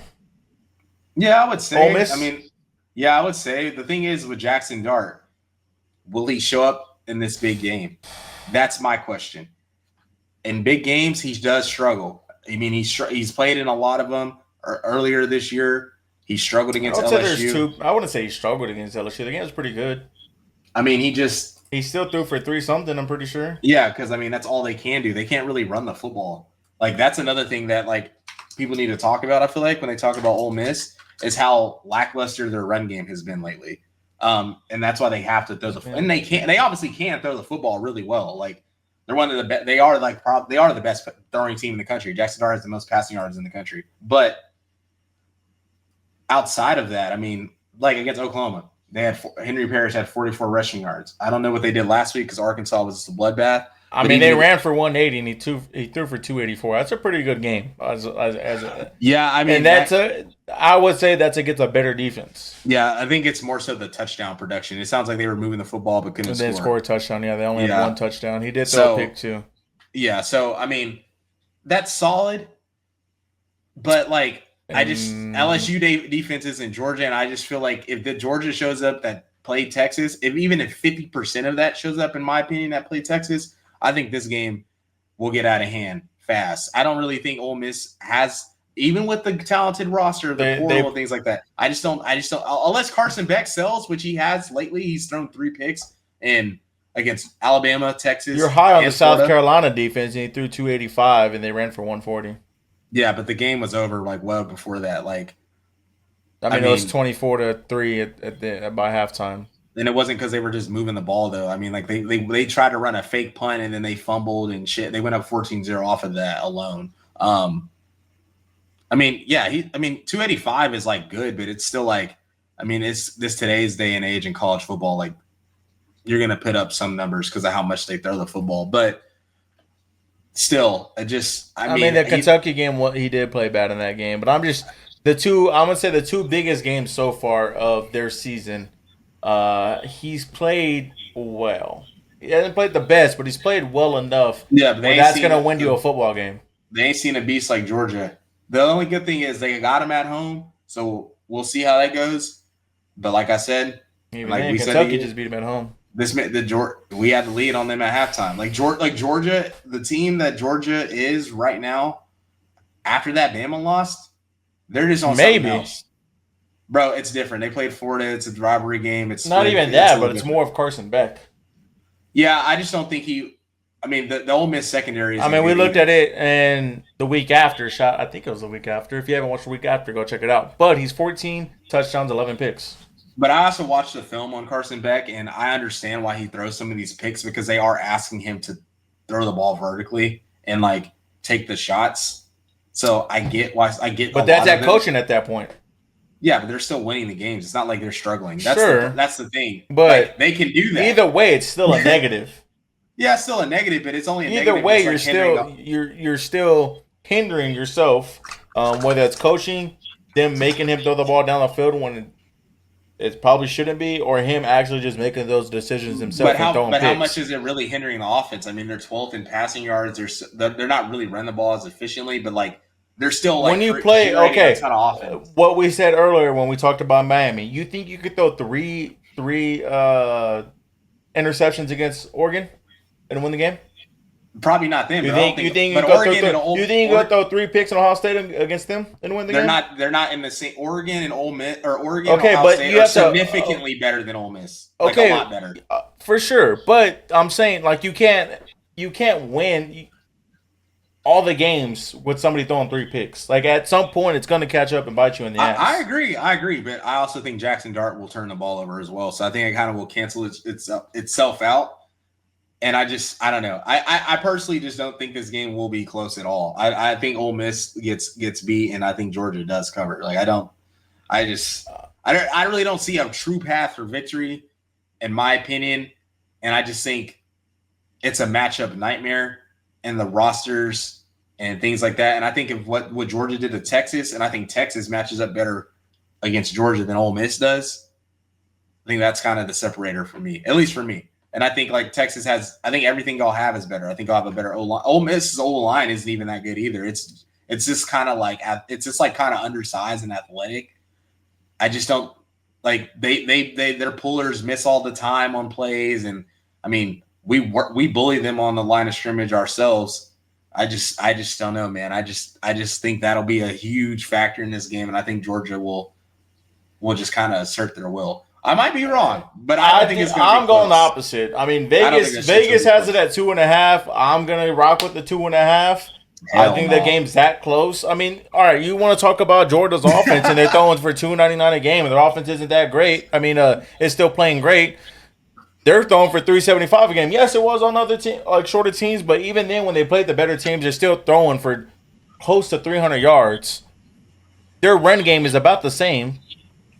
Yeah, I would say. Ole Miss? I mean, yeah, I would say. The thing is with Jackson Dart, will he show up in this big game? That's my question. In big games, he does struggle. I mean, he's played in a lot of them. Earlier this year, he struggled against LSU. I wouldn't say he struggled against LSU. The game was pretty good. I mean, he still threw for 3 something, I'm pretty sure. Yeah, because I mean that's all they can do. They can't really run the football. Like that's another thing that like people need to talk about. I feel like when they talk about Ole Miss is how lackluster their run game has been lately. And that's why they have to throw and they obviously can throw the football really well. Like they're one of the best. They are the best throwing team in the country. Jackson Dart has the most passing yards in the country. But outside of that, I mean, like against Oklahoma, Henry Parrish had 44 rushing yards. I don't know what they did last week because Arkansas was just a bloodbath. I mean, they ran for 180 and he threw for 284. That's a pretty good game. Yeah, I mean, and I would say that's against a better defense. Yeah, I think it's more so the touchdown production. It sounds like they were moving the football but couldn't score. They score a touchdown. Yeah, they only had 1 touchdown. He did throw a pick too. Yeah, so I mean, that's solid. But like, LSU defenses in Georgia, and I just feel like if the Georgia shows up that played Texas, even if 50% of that shows up, in my opinion, that played Texas, I think this game will get out of hand fast. I don't really think Ole Miss has, even with the talented roster, the portal and things like that. I just don't. Unless Carson Beck sells, which he has lately, he's thrown 3 picks against Alabama, Texas. You're high on the Florida. South Carolina defense, and he threw 285, and they ran for 140. Yeah, but the game was over like well before that. Like, I mean it was 24-3 by halftime. And it wasn't because they were just moving the ball, though. I mean, like they tried to run a fake punt and then they fumbled and shit. They went up 14-0 off of that alone. I mean, yeah, 285 is like good, but it's still like, I mean, it's this today's day and age in college football. Like, you're gonna put up some numbers because of how much they throw the football, but still, I mean, the Kentucky game, he did play bad in that game, but I'm gonna say the 2 biggest games so far of their season. He's played well. He hasn't played the best, but he's played well enough. Yeah, but that's going to win you a football game. They ain't seen a beast like Georgia. The only good thing is they got him at home, so we'll see how that goes. But like I said, Kentucky just beat him at home. We had the lead on them at halftime. Like Georgia, the team that Georgia is right now, after that Bama lost, they're just on something else. Bro, it's different. They played Florida. It's a rivalry game. It's not even that, but it's more of Carson Beck. Yeah, I just don't think he. I mean, the Ole Miss secondary. We looked at it, and the week after I think it was the week after. If you haven't watched the week after, go check it out. But he's 14 touchdowns, 11 picks. But I also watched the film on Carson Beck, and I understand why he throws some of these picks because they are asking him to throw the ball vertically and like take the shots. So I get why. But that's that coaching at that point. Yeah, but they're still winning the games. It's not like they're struggling. That's the thing. But like, they can do that. Either way, it's still a negative. Yeah, it's still a negative, but it's only a negative. Either way, you're still hindering yourself. Whether it's coaching, them making him throw the ball down the field when it probably shouldn't be, or him actually just making those decisions himself. But how much is it really hindering the offense? I mean, they're 12th in passing yards. They're not really running the ball as efficiently, but like. They're still like when you play what we said earlier when we talked about Miami. You think you could throw three interceptions against Oregon and win the game? Probably not them. You But I don't think you think. think But you Oregon and you think you go throw 3 picks in Ohio State against them and win the game? they're not in the same. Oregon and Ole Miss or Oregon Okay, and Ohio but State you are have to significantly better than Ole Miss. Like okay, a lot better. For sure. But I'm saying like you can't win all the games with somebody throwing 3 picks. Like at some point, it's going to catch up and bite you in the ass. I agree, but I also think Jackson Dart will turn the ball over as well. So I think it kind of will cancel itself out. And I don't know. I personally just don't think this game will be close at all. I think Ole Miss gets beat, and I think Georgia does cover. Like I really don't see a true path for victory, in my opinion. And I just think it's a matchup nightmare and the rosters and things like that. And I think of what Georgia did to Texas, and I think Texas matches up better against Georgia than Ole Miss does. I think that's kind of the separator for me, at least for me. And I think like Texas has, I think everything y'all have is better. I think y'all have a better O-line. Ole Miss's O-line isn't even that good either. It's just kind of like kind of undersized and athletic. I just don't like their pullers miss all the time on plays, and I mean we bully them on the line of scrimmage ourselves. I just don't know, man. I just think that'll be a huge factor in this game, and I think Georgia will just kind of assert their will. I might be wrong, but I don't think it's going to be I'm going the close. opposite. I mean, Vegas has it at 2.5. I'm going to rock with the 2.5. I think the game's that close. I mean, all right, you want to talk about Georgia's offense, and they're throwing for $2.99 a game, and their offense isn't that great. I mean, it's still playing great. They're throwing for $3.75 a game. Yes, it was on other like shorter teams, but even then, when they played the better teams, they're still throwing for close to 300 yards. Their run game is about the same.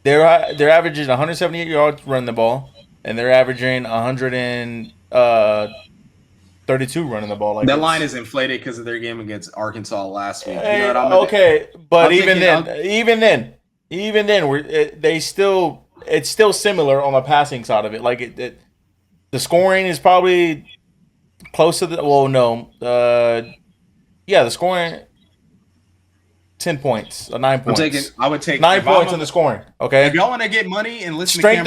They're averaging 178 yards running the ball, and they're averaging 132 running the ball. Like that line is inflated because of their game against Arkansas last week. Hey, but even then, it's still similar on the passing side of it. Like the scoring is probably close to the. Well, no, the scoring. 10 points or 9 points. I would take 9 points in the scoring. Okay. If y'all want to get money and listen strength to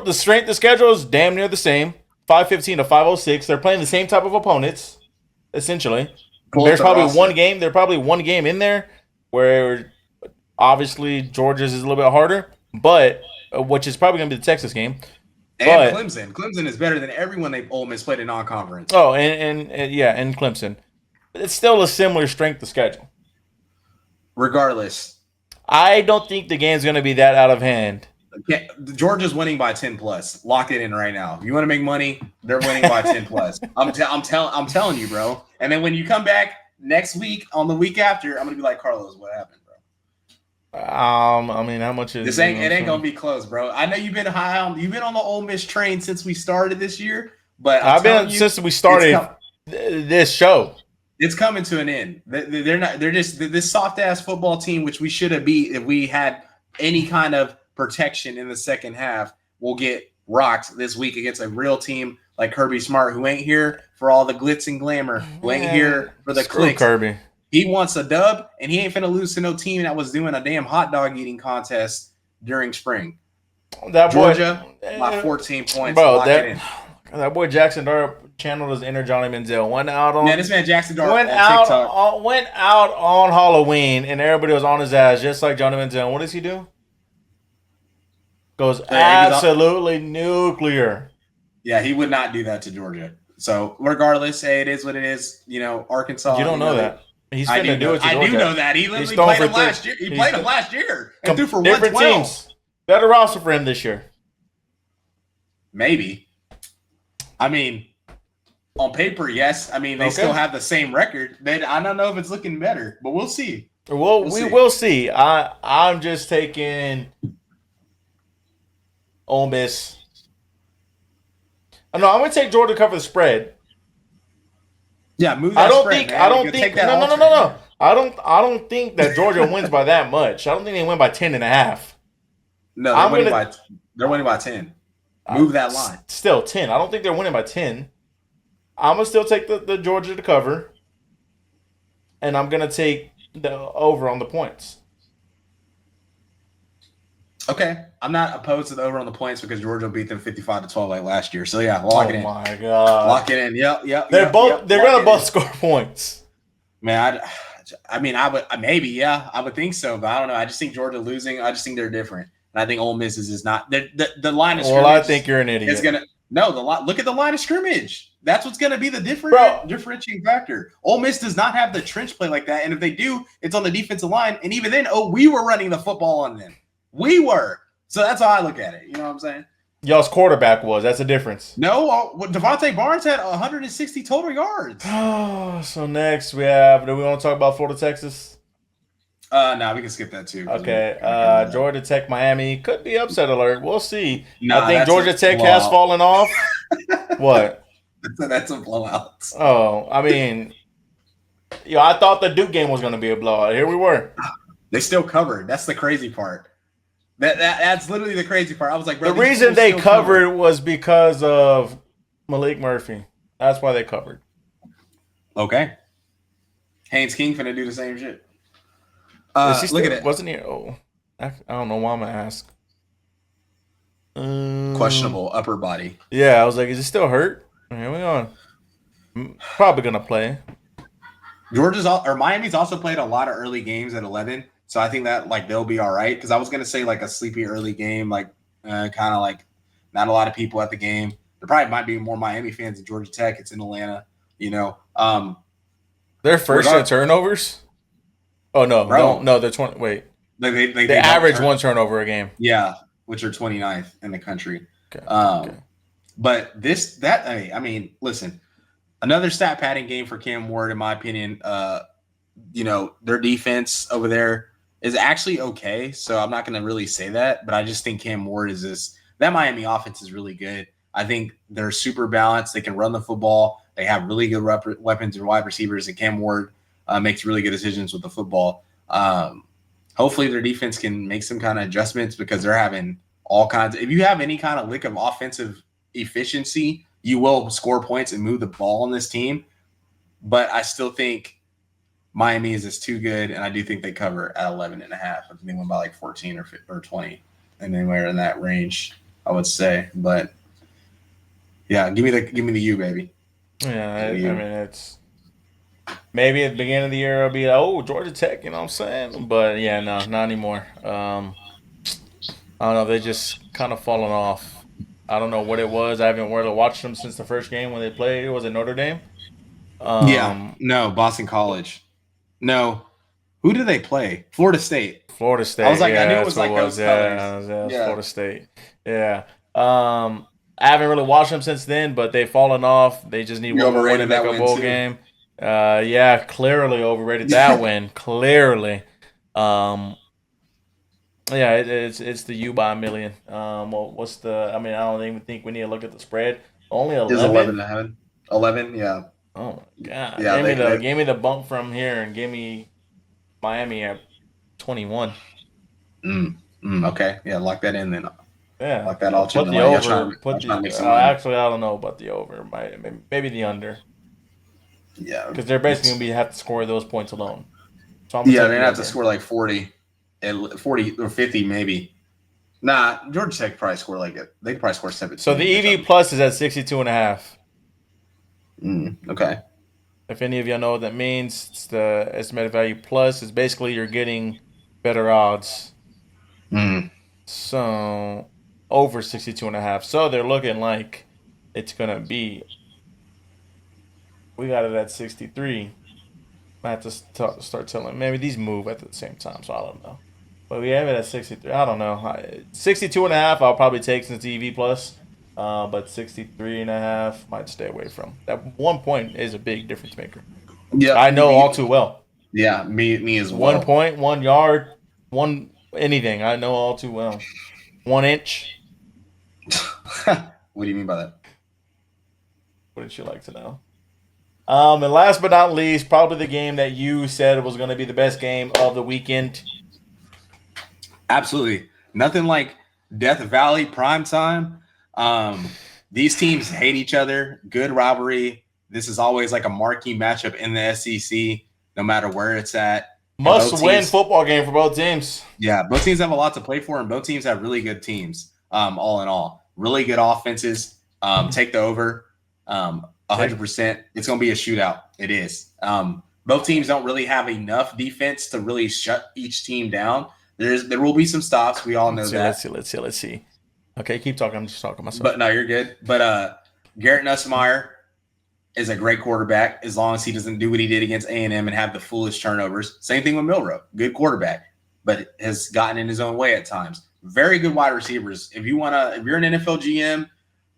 the strength of schedule is damn near the same. 515 to 506. They're playing the same type of opponents, essentially. There's probably one game. There's probably one game in there where obviously Georgia's is a little bit harder, but which is probably going to be the Texas game. And Clemson. Clemson is better than everyone they've Ole Miss played in non-conference. Oh, and Clemson. It's still a similar strength of schedule. Regardless, I don't think the game's going to be that out of hand. Okay, Georgia's winning by 10 plus. Lock it in right now. If you want to make money, they're winning by 10 plus. I'm telling you, bro. And then when you come back next week, on the week after, I'm gonna be like, Carlos, what happened, bro? I mean, how much is this? It ain't gonna be close, bro. I know you've been on the Ole Miss train since we started this year, but I've been since we started this show. It's coming to an end. They're not. They're just this soft ass football team, which we should have beat if we had any kind of protection in the second half. Will get rocked this week against a real team like Kirby Smart, who ain't here for all the glitz and glamour, who ain't here for the clicks. Kirby. He wants a dub, and he ain't finna lose to no team that was doing a damn hot dog eating contest during spring. That Georgia, by 14 points. Bro, that boy Jackson Dart channeled his inner Johnny Manziel. Went out on this man Jackson Dart went out on Halloween, and everybody was on his ass, just like Johnny Manziel. What does he do? Goes absolutely nuclear. Yeah, he would not do that to Georgia. So regardless, hey, it is what it is. You know, Arkansas. You don't know that. He's finna do it to Georgia. I do know that. He literally played him last year. He played him last year and threw for 112. Teams. Better roster for him this year. Maybe. I mean, on paper, yes. I mean, they still have the same record. I don't know if it's looking better, but we'll see. Well, we will see. I'm just taking Ole Miss. No, I'm going to take Georgia to cover the spread. Yeah, move that spread, man. I don't think. No. I don't think that Georgia wins by that much. I don't think they win by 10.5. No, they're winning by 10. Move that line. Still 10. I don't think they're winning by 10. I'm going to still take the Georgia to cover. And I'm going to take the over on the points. Okay, I'm not opposed to the over on the points because Georgia beat them 55-12 like last year. So yeah, lock it in. Oh my god, Lock it in. Yep. they're gonna both In. score points. Man, I would maybe, yeah, I would think so, but I don't know. I just think Georgia losing. I just think they're different, and I think Ole Miss is not the line of scrimmage. Well, I think you're an idiot. It's gonna look at the line of scrimmage. That's what's gonna be the differentiating factor. Ole Miss does not have the trench play like that, and if they do, it's on the defensive line. And even then, we were running the football on them. We were. So that's how I look at it. You know what I'm saying? Y'all's quarterback was. That's the difference. No, Devontae Barnes had 160 total yards. So next do we want to talk about Florida, Texas? No, we can skip that too. Okay. Georgia Tech, Miami. Could be upset alert. We'll see. Nah, I think Georgia Tech has fallen off. What? That's a blowout. Oh, I mean, I thought the Duke game was going to be a blowout. Here we were. They still covered. That's the crazy part. That's literally the crazy part. I was like, bro, the reason they covered was because of Malik Murphy. That's why they covered. Okay. Haynes King finna do the same shit. Look at it. Wasn't he? Oh, I don't know why I'm gonna ask. Questionable upper body. Yeah, I was like, is he still hurt? Here we go. Probably gonna play. Miami's also played a lot of early games at 11. So I think that they'll be all right. Because I was gonna say a sleepy early game, kind of not a lot of people at the game. There probably might be more Miami fans than Georgia Tech. It's in Atlanta, Their first in turnovers. Oh no, they're 20. Wait, they average one turnover a game. Yeah, which are 29th in the country. Okay. But listen, another stat padding game for Cam Ward, in my opinion. Their defense over there is actually okay. So I'm not going to really say that, but I just think Cam Ward that Miami offense is really good. I think they're super balanced. They can run the football. They have really good weapons and wide receivers, and Cam Ward makes really good decisions with the football. Hopefully their defense can make some kind of adjustments because they're having all kinds. If you have any kind of lick of offensive efficiency, you will score points and move the ball on this team. But I still think Miami is just too good, and I do think they cover at 11.5. I think they win by 14 or 20, and anywhere in that range, I would say. But yeah, give me the U, baby. Yeah, I mean it's maybe at the beginning of the year it'll be Georgia Tech, you know what I'm saying? But yeah, no, not anymore. I don't know, they just kind of fallen off. I don't know what it was. I haven't really watched them since the first game when they played. Was it Notre Dame? No, Boston College. No, who did they play? Florida State. I was like, I knew it was those colors. Yeah, Florida State. Yeah. I haven't really watched them since then, but they've fallen off. They just need one more win to make a bowl game. Yeah, clearly overrated that win. Clearly. Yeah, it's the U by a million. What's the? I mean, I don't even think we need to look at the spread. Only 11. It's 11.5. 11, yeah. Oh my god! Yeah, gave me the bump from here and gave me Miami at 21. Okay, yeah, lock that in then. Yeah, lock that all. Put the over. Actually, I don't know about the over. Maybe the under. Yeah, because they're basically gonna have to score those points alone. So they're gonna have to score 40, 40 or 50 maybe. Nah, Georgia Tech probably score they probably score 17. So the EV plus is at 62.5. Okay. If any of y'all know what that means, it's the estimated value plus. It's basically you're getting better odds. So over 62.5. So they're looking like it's gonna be. We got it at 63. I have to start telling. Maybe these move at the same time, so I don't know. But we have it at 63. I don't know. 62.5. I'll probably take since EV plus. But 63.5 might stay away from. That 1 point is a big difference maker. Yeah, I know all too well. Yeah, me as well. 1 point, 1 yard, anything. I know all too well. 1 inch. What do you mean by that? Wouldn't you like to know? And last but not least, probably the game that you said was going to be the best game of the weekend. Absolutely, nothing like Death Valley primetime. These teams hate each other. Good rivalry. This is always a marquee matchup in the SEC, no matter where it's at. And Must win football game for both teams. Yeah, both teams have a lot to play for, and both teams have really good teams. All in all, really good offenses. Take the over. 100%. It's going to be a shootout. It is. Both teams don't really have enough defense to really shut each team down. There will be some stops. We all know that. Let's see. Okay, keep talking. I'm just talking myself. But no, you're good. But Garrett Nussmeier is a great quarterback as long as he doesn't do what he did against A&M and have the foolish turnovers. Same thing with Milroe. Good quarterback, but has gotten in his own way at times. Very good wide receivers. If you're an NFL GM,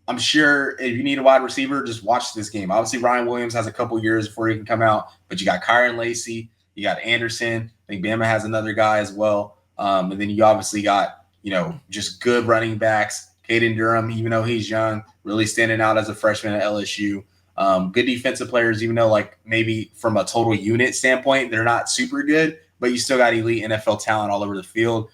I'm sure if you need a wide receiver, just watch this game. Obviously, Ryan Williams has a couple years before he can come out, but you got Kyron Lacey, you got Anderson. I think Bama has another guy as well. And then you obviously got, just good running backs. Caden Durham, even though he's young, really standing out as a freshman at LSU. Good defensive players, even though maybe from a total unit standpoint, they're not super good, but you still got elite NFL talent all over the field.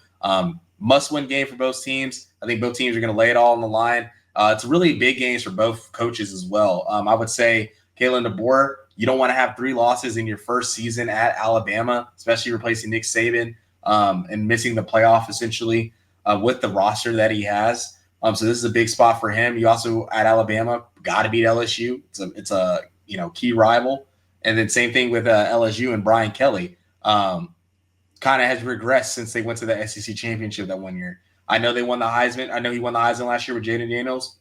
Must-win game for both teams. I think both teams are going to lay it all on the line. It's really big games for both coaches as well. I would say Kalen DeBoer, you don't want to have 3 losses in your first season at Alabama, especially replacing Nick Saban and missing the playoff essentially with the roster that he has. So this is a big spot for him. You also at Alabama got to beat LSU. It's a key rival, and then same thing with LSU and Brian Kelly. Kind of has regressed since they went to the SEC championship that one year. I know they won the Heisman. I know he won the Heisman last year with Jaden Daniels,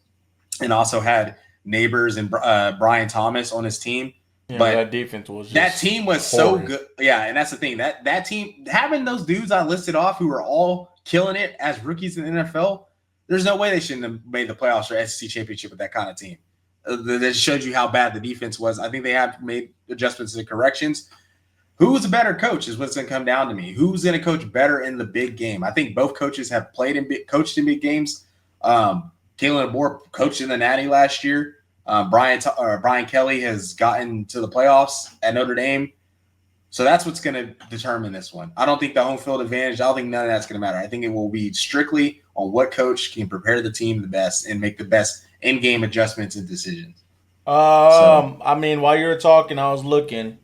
and also had Neighbors and Brian Thomas on his team. Yeah, but that defense was that team was horrid. so good. Yeah, and that's the thing. That team, having those dudes I listed off who were all killing it as rookies in the NFL, there's no way they shouldn't have made the playoffs or SEC championship with that kind of team. That shows you how bad the defense was. I think they have made adjustments and corrections. Who's a better coach is what's going to come down to me. Who's going to coach better in the big game? I think both coaches have coached in big games. Kalen DeBoer coached in the Natty last year. Brian Kelly has gotten to the playoffs at Notre Dame. So that's what's going to determine this one. I don't think the home field advantage, I don't think none of that's going to matter. I think it will be strictly on what coach can prepare the team the best and make the best in-game adjustments and decisions. I mean, while you were talking, I was looking.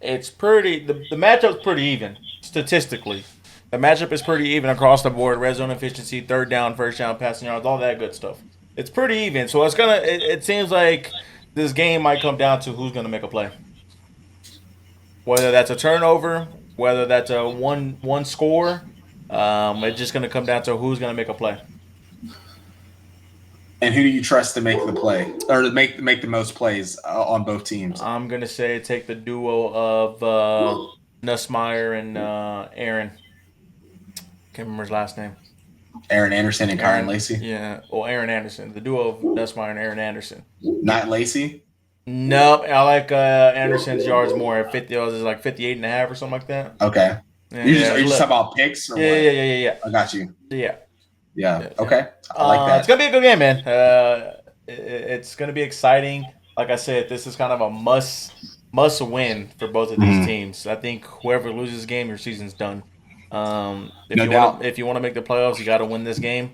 It's pretty – the matchup's pretty even statistically. The matchup is pretty even across the board. Red zone efficiency, third down, first down, passing yards, all that good stuff. It's pretty even. So it seems like this game might come down to who's going to make a play. Whether that's a turnover, whether that's a one score, it's just going to come down to who's going to make a play. And who do you trust to make the play or to make the most plays on both teams? I'm going to say take the duo of Nussmeier and Aaron. Can't remember his last name. Aaron Anderson and Kyron Lacey? Yeah. Well, Aaron Anderson. The duo of Nussmeier and Aaron Anderson. Not Lacey? Nope. I like Anderson's yards more. 50 yards is like 58.5 or something like that. Okay. Yeah, are you just talking about picks? Or yeah. I got you. Yeah. Okay. I like that. It's going to be a good game, man. It's going to be exciting. Like I said, this is kind of a must win for both of these teams. I think whoever loses this game, your season's done. If you want to make the playoffs, you got to win this game.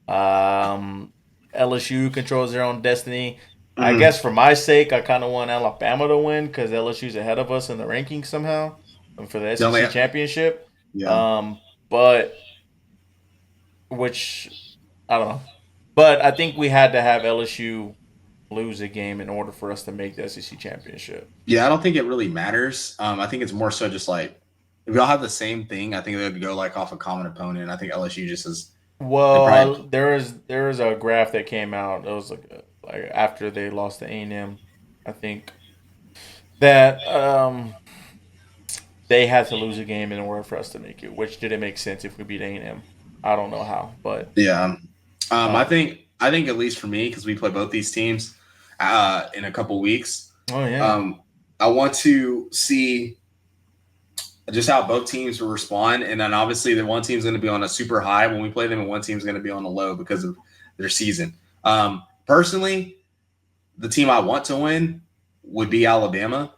LSU controls their own destiny. I guess for my sake, I kind of want Alabama to win because LSU's ahead of us in the rankings somehow for the SEC championship. Yeah. Which I don't know. But I think we had to have LSU lose a game in order for us to make the SEC championship. Yeah, I don't think it really matters. I think it's more so just like if we all have the same thing, I think they would go like off a common opponent. I think LSU just is. Well, there is a graph that came out. It was like after they lost to A&M, I think that they had to lose a game in order for us to make it. Which didn't make sense if we beat A&M. I don't know how, but yeah. I think at least for me because we play both these teams in a couple weeks. Oh yeah. I want to see just how both teams will respond. And then obviously the one team's going to be on a super high when we play them and one team's going to be on a low because of their season. Personally, the team I want to win would be Alabama.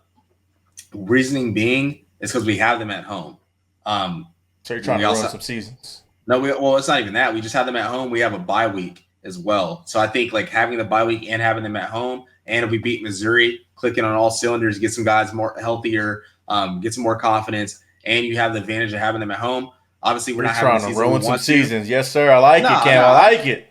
Reasoning being is because we have them at home. So you're trying to ruin some seasons. No, it's not even that. We just have them at home. We have a bye week as well. So I think like having the bye week and having them at home, and if we beat Missouri, clicking on all cylinders, get some guys more healthier, get some more confidence, and you have the advantage of having them at home. Obviously, we're You're not having trying a to season ruin we some want seasons. Yes, sir. I like it, Cam. I like it.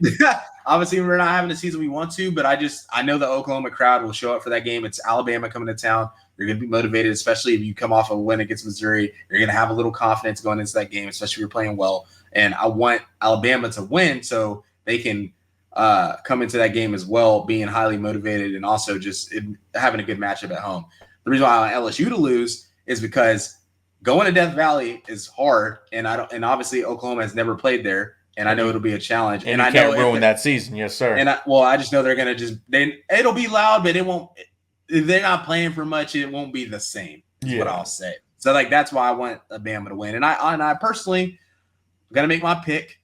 Obviously, we're not having the season we want to, but I know the Oklahoma crowd will show up for that game. It's Alabama coming to town. You're going to be motivated, especially if you come off a win against Missouri. You're going to have a little confidence going into that game, especially if you're playing well. And I want Alabama to win so they can come into that game as well, being highly motivated and also just having a good matchup at home. The reason why I want LSU to lose is because going to Death Valley is hard, and obviously Oklahoma has never played there. And I know it'll be a challenge. And I can't ruin that season. Yes, sir. And I just know they're going to it'll be loud, but it won't – if they're not playing for much, it won't be the same is what I'll say. So, that's why I want Alabama to win. And I personally am going to make my pick.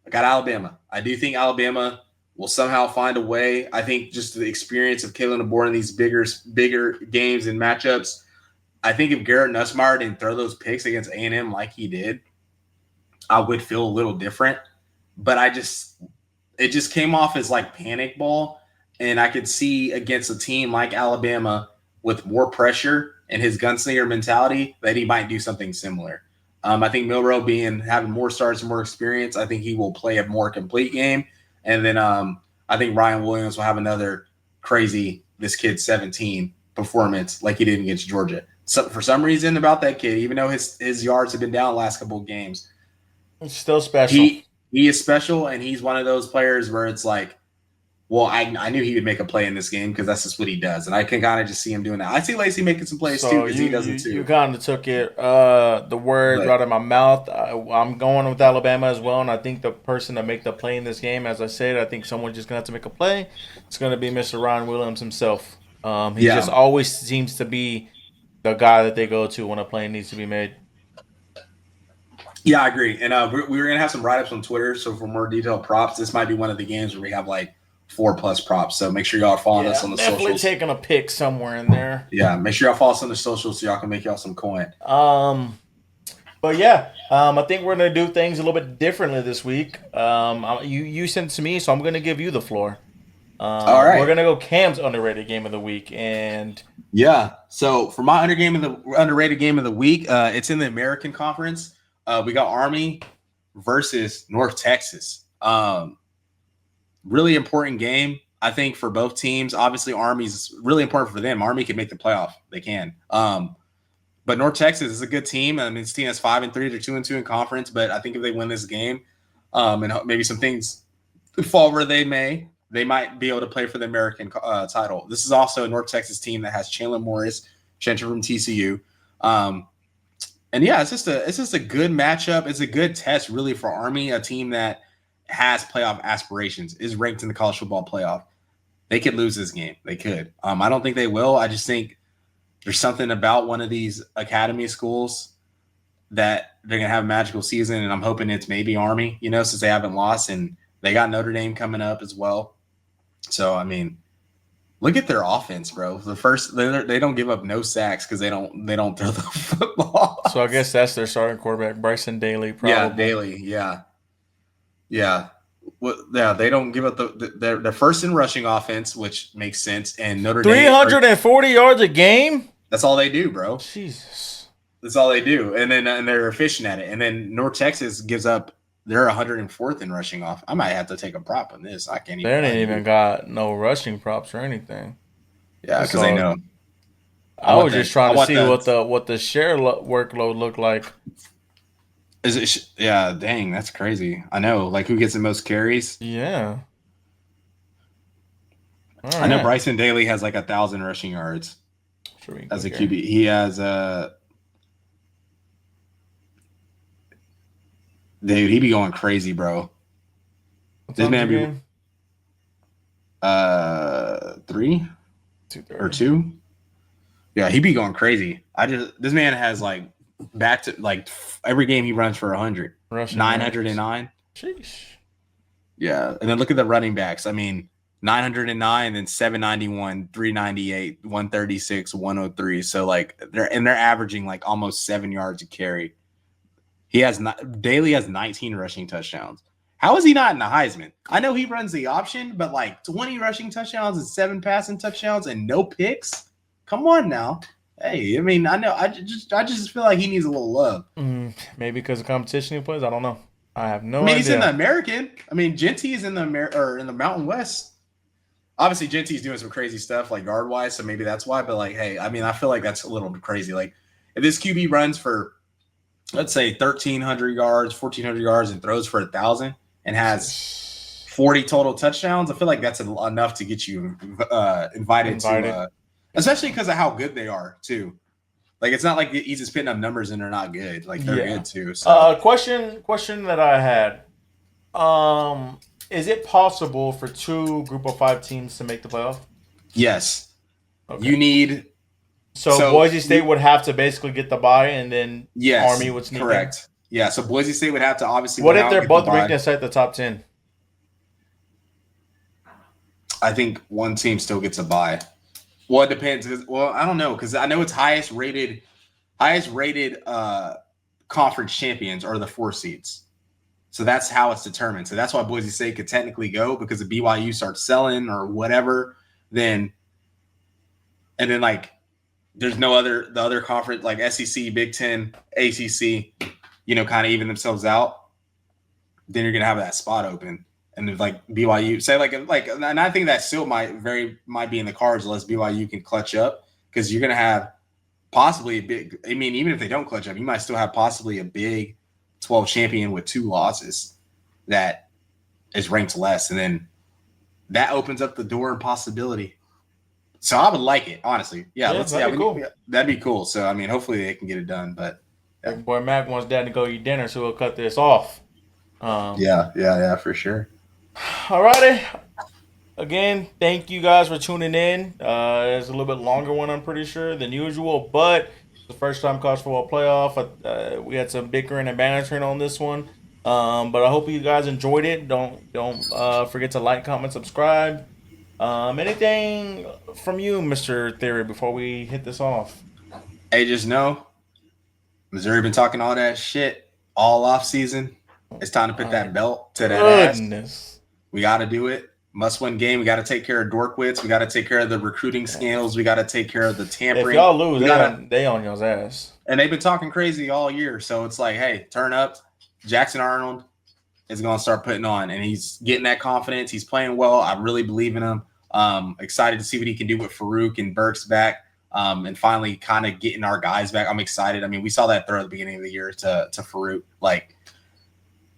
I got Alabama. I do think Alabama will somehow find a way. I think just the experience of Kalen DeBoer in these bigger games and matchups, I think if Garrett Nussmeier didn't throw those picks against A&M like he did, I would feel a little different, but it just came off as like panic ball. And I could see against a team like Alabama with more pressure and his gunslinger mentality that he might do something similar. I think Milroe having more starts and more experience, I think he will play a more complete game. And then I think Ryan Williams will have another crazy, this kid's 17 performance like he did against Georgia. So for some reason about that kid, even though his yards have been down the last couple of games, it's still special. He is special, and he's one of those players where it's like, well, I knew he would make a play in this game because that's just what he does, and I can kind of just see him doing that. I see Lacey making some plays too because he doesn't too. You kind of took it the words right out of my mouth. I'm going with Alabama as well, and I think the person to make the play in this game, as I said, I think someone's just gonna have to make a play. It's gonna be Mr. Ryan Williams himself. He just always seems to be the guy that they go to when a play needs to be made. Yeah, I agree. And we're going to have some write-ups on Twitter. So for more detailed props, this might be one of the games where we have like 4+ props. So make sure y'all are following us on the socials. Definitely taking a pick somewhere in there. Yeah, make sure y'all follow us on the socials so y'all can make y'all some coin. But yeah, I think we're going to do things a little bit differently this week. You sent it to me, so I'm going to give you the floor. All right. We're going to go Cam's underrated game of the week. And yeah, so for my underrated game of the week, it's in the American Conference. We got Army versus North Texas. Really important game, I think, for both teams. Obviously, Army's really important for them. Army can make the playoff. They can. But North Texas is a good team. I mean, this team is 5-3. They're 2-2 in conference. But I think if they win this game, and maybe some things fall where they might be able to play for the American title. This is also a North Texas team that has Chandler Morris, Chandler from TCU. And yeah, it's just a good matchup. It's a good test, really, for Army, a team that has playoff aspirations, is ranked in the college football playoff. They could lose this game. They could. I don't think they will. I just think there's something about one of these academy schools that they're gonna have a magical season, and I'm hoping it's maybe Army, since they haven't lost, and they got Notre Dame coming up as well. So I mean, look at their offense, bro. They don't give up no sacks because they don't throw the football. So I guess that's their starting quarterback, Bryson Daly. Probably. Yeah, Daly. Yeah. Well, yeah, they don't give up they're first in rushing offense, which makes sense. And Notre Dame 340 yards a game. That's all they do, bro. Jesus, that's all they do, and they're efficient at it. And then North Texas gives up. They're 104th in rushing off. I might have to take a prop on this. I can't even. They ain't even got no rushing props or anything. Yeah, because they know. I was just trying to see what the share workload looked like. Is it? Yeah, dang, that's crazy. I know. Like, who gets the most carries? Yeah. I know Bryson Daly has like 1,000 rushing yards as a QB. He has dude, he be going crazy, bro. This man be 3 or 2. Yeah, he be going crazy. This man has like back to like every game he runs for 100, 909. Sheesh. Yeah, and then look at the running backs. I mean, 909, then 791, 398, 136, 103. So like they're averaging like almost 7 yards a carry. Daly has 19 rushing touchdowns. How is he not in the Heisman? I know he runs the option, but like 20 rushing touchdowns and 7 passing touchdowns and no picks. Come on now. Hey, I mean, I know. I just feel like he needs a little love. Maybe because of competition he plays. I don't know. I have no I mean, idea. he's in the American. I mean, Johntay is in the in the Mountain West. Obviously, Gentsy's doing some crazy stuff like guard wise, so maybe that's why. But like, hey, I mean, I feel like that's a little crazy. Like, if this QB runs for, let's say, 1,300 yards, 1,400 yards, and throws for 1,000, and has 40 total touchdowns, I feel like that's enough to get you invited. To, especially because of how good they are too. Like, it's not like he's just putting up numbers and they're not good. Like, they're good too. So, question that I had. Is it possible for 2 Group of 5 teams to make the playoff? Yes. Okay. You need. So Boise State would have to basically get the bye, and then Army would sneak correct. In? Yeah, so Boise State would have to obviously. What if they're both ranked inside the top 10? I think one team still gets a bye. Well, it depends. Well, I don't know because I know it's highest rated conference champions are the 4 seeds. So that's how it's determined. So that's why Boise State could technically go because if BYU starts selling or whatever, then like there's no the other conference like SEC, Big Ten, ACC, kind of even themselves out. Then you're gonna have that spot open, and if like BYU say like, and I think that still might be in the cards unless BYU can clutch up because you're gonna have possibly a big. I mean, even if they don't clutch up, you might still have possibly a big 12 champion with 2 losses that is ranked less. And then that opens up the door and possibility. So I would like it, honestly. Yeah, that'd be cool. That'd be cool. So, I mean, hopefully they can get it done. But yeah. Boy, Mac wants Dad to go eat dinner, so we'll cut this off. Yeah, for sure. All righty. Again, thank you guys for tuning in. It's a little bit longer one, I'm pretty sure, than usual, but the first time college football playoff. We had some bickering and bantering on this one, but I hope you guys enjoyed it. Don't forget to like, comment, subscribe. Anything from you, Mr. Theory, before we hit this off? Hey, just know Missouri been talking all that shit all off season. It's time to put that belt to that ass. We got to do it. Must-win game. We got to take care of Dorkwitz. We got to take care of the recruiting scandals. We got to take care of the tampering. If y'all lose, they on y'all's ass. And they've been talking crazy all year. So it's like, hey, turn up. Jackson Arnold is going to start putting on. And he's getting that confidence. He's playing well. I really believe in him. Excited to see what he can do with Farouk and Burks back. And finally kind of getting our guys back. I'm excited. I mean, we saw that throw at the beginning of the year to Farouk. Like,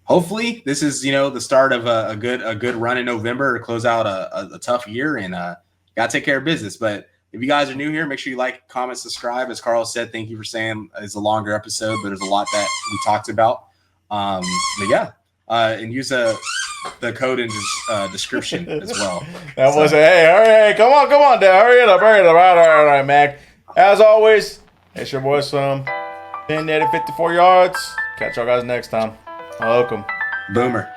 hopefully this is, the start of a good run in November to close out a tough year and got to take care of business. But if you guys are new here, make sure you like, comment, subscribe. As Carl said, thank you for saying it's a longer episode, but there's a lot that we talked about. And use the code in the description as well. Hey, all right, come on, Dad. Hurry it up. All right, Mac. As always, it's your boy Slim. 10 netted 54 yards. Catch y'all guys next time. Welcome. Boomer.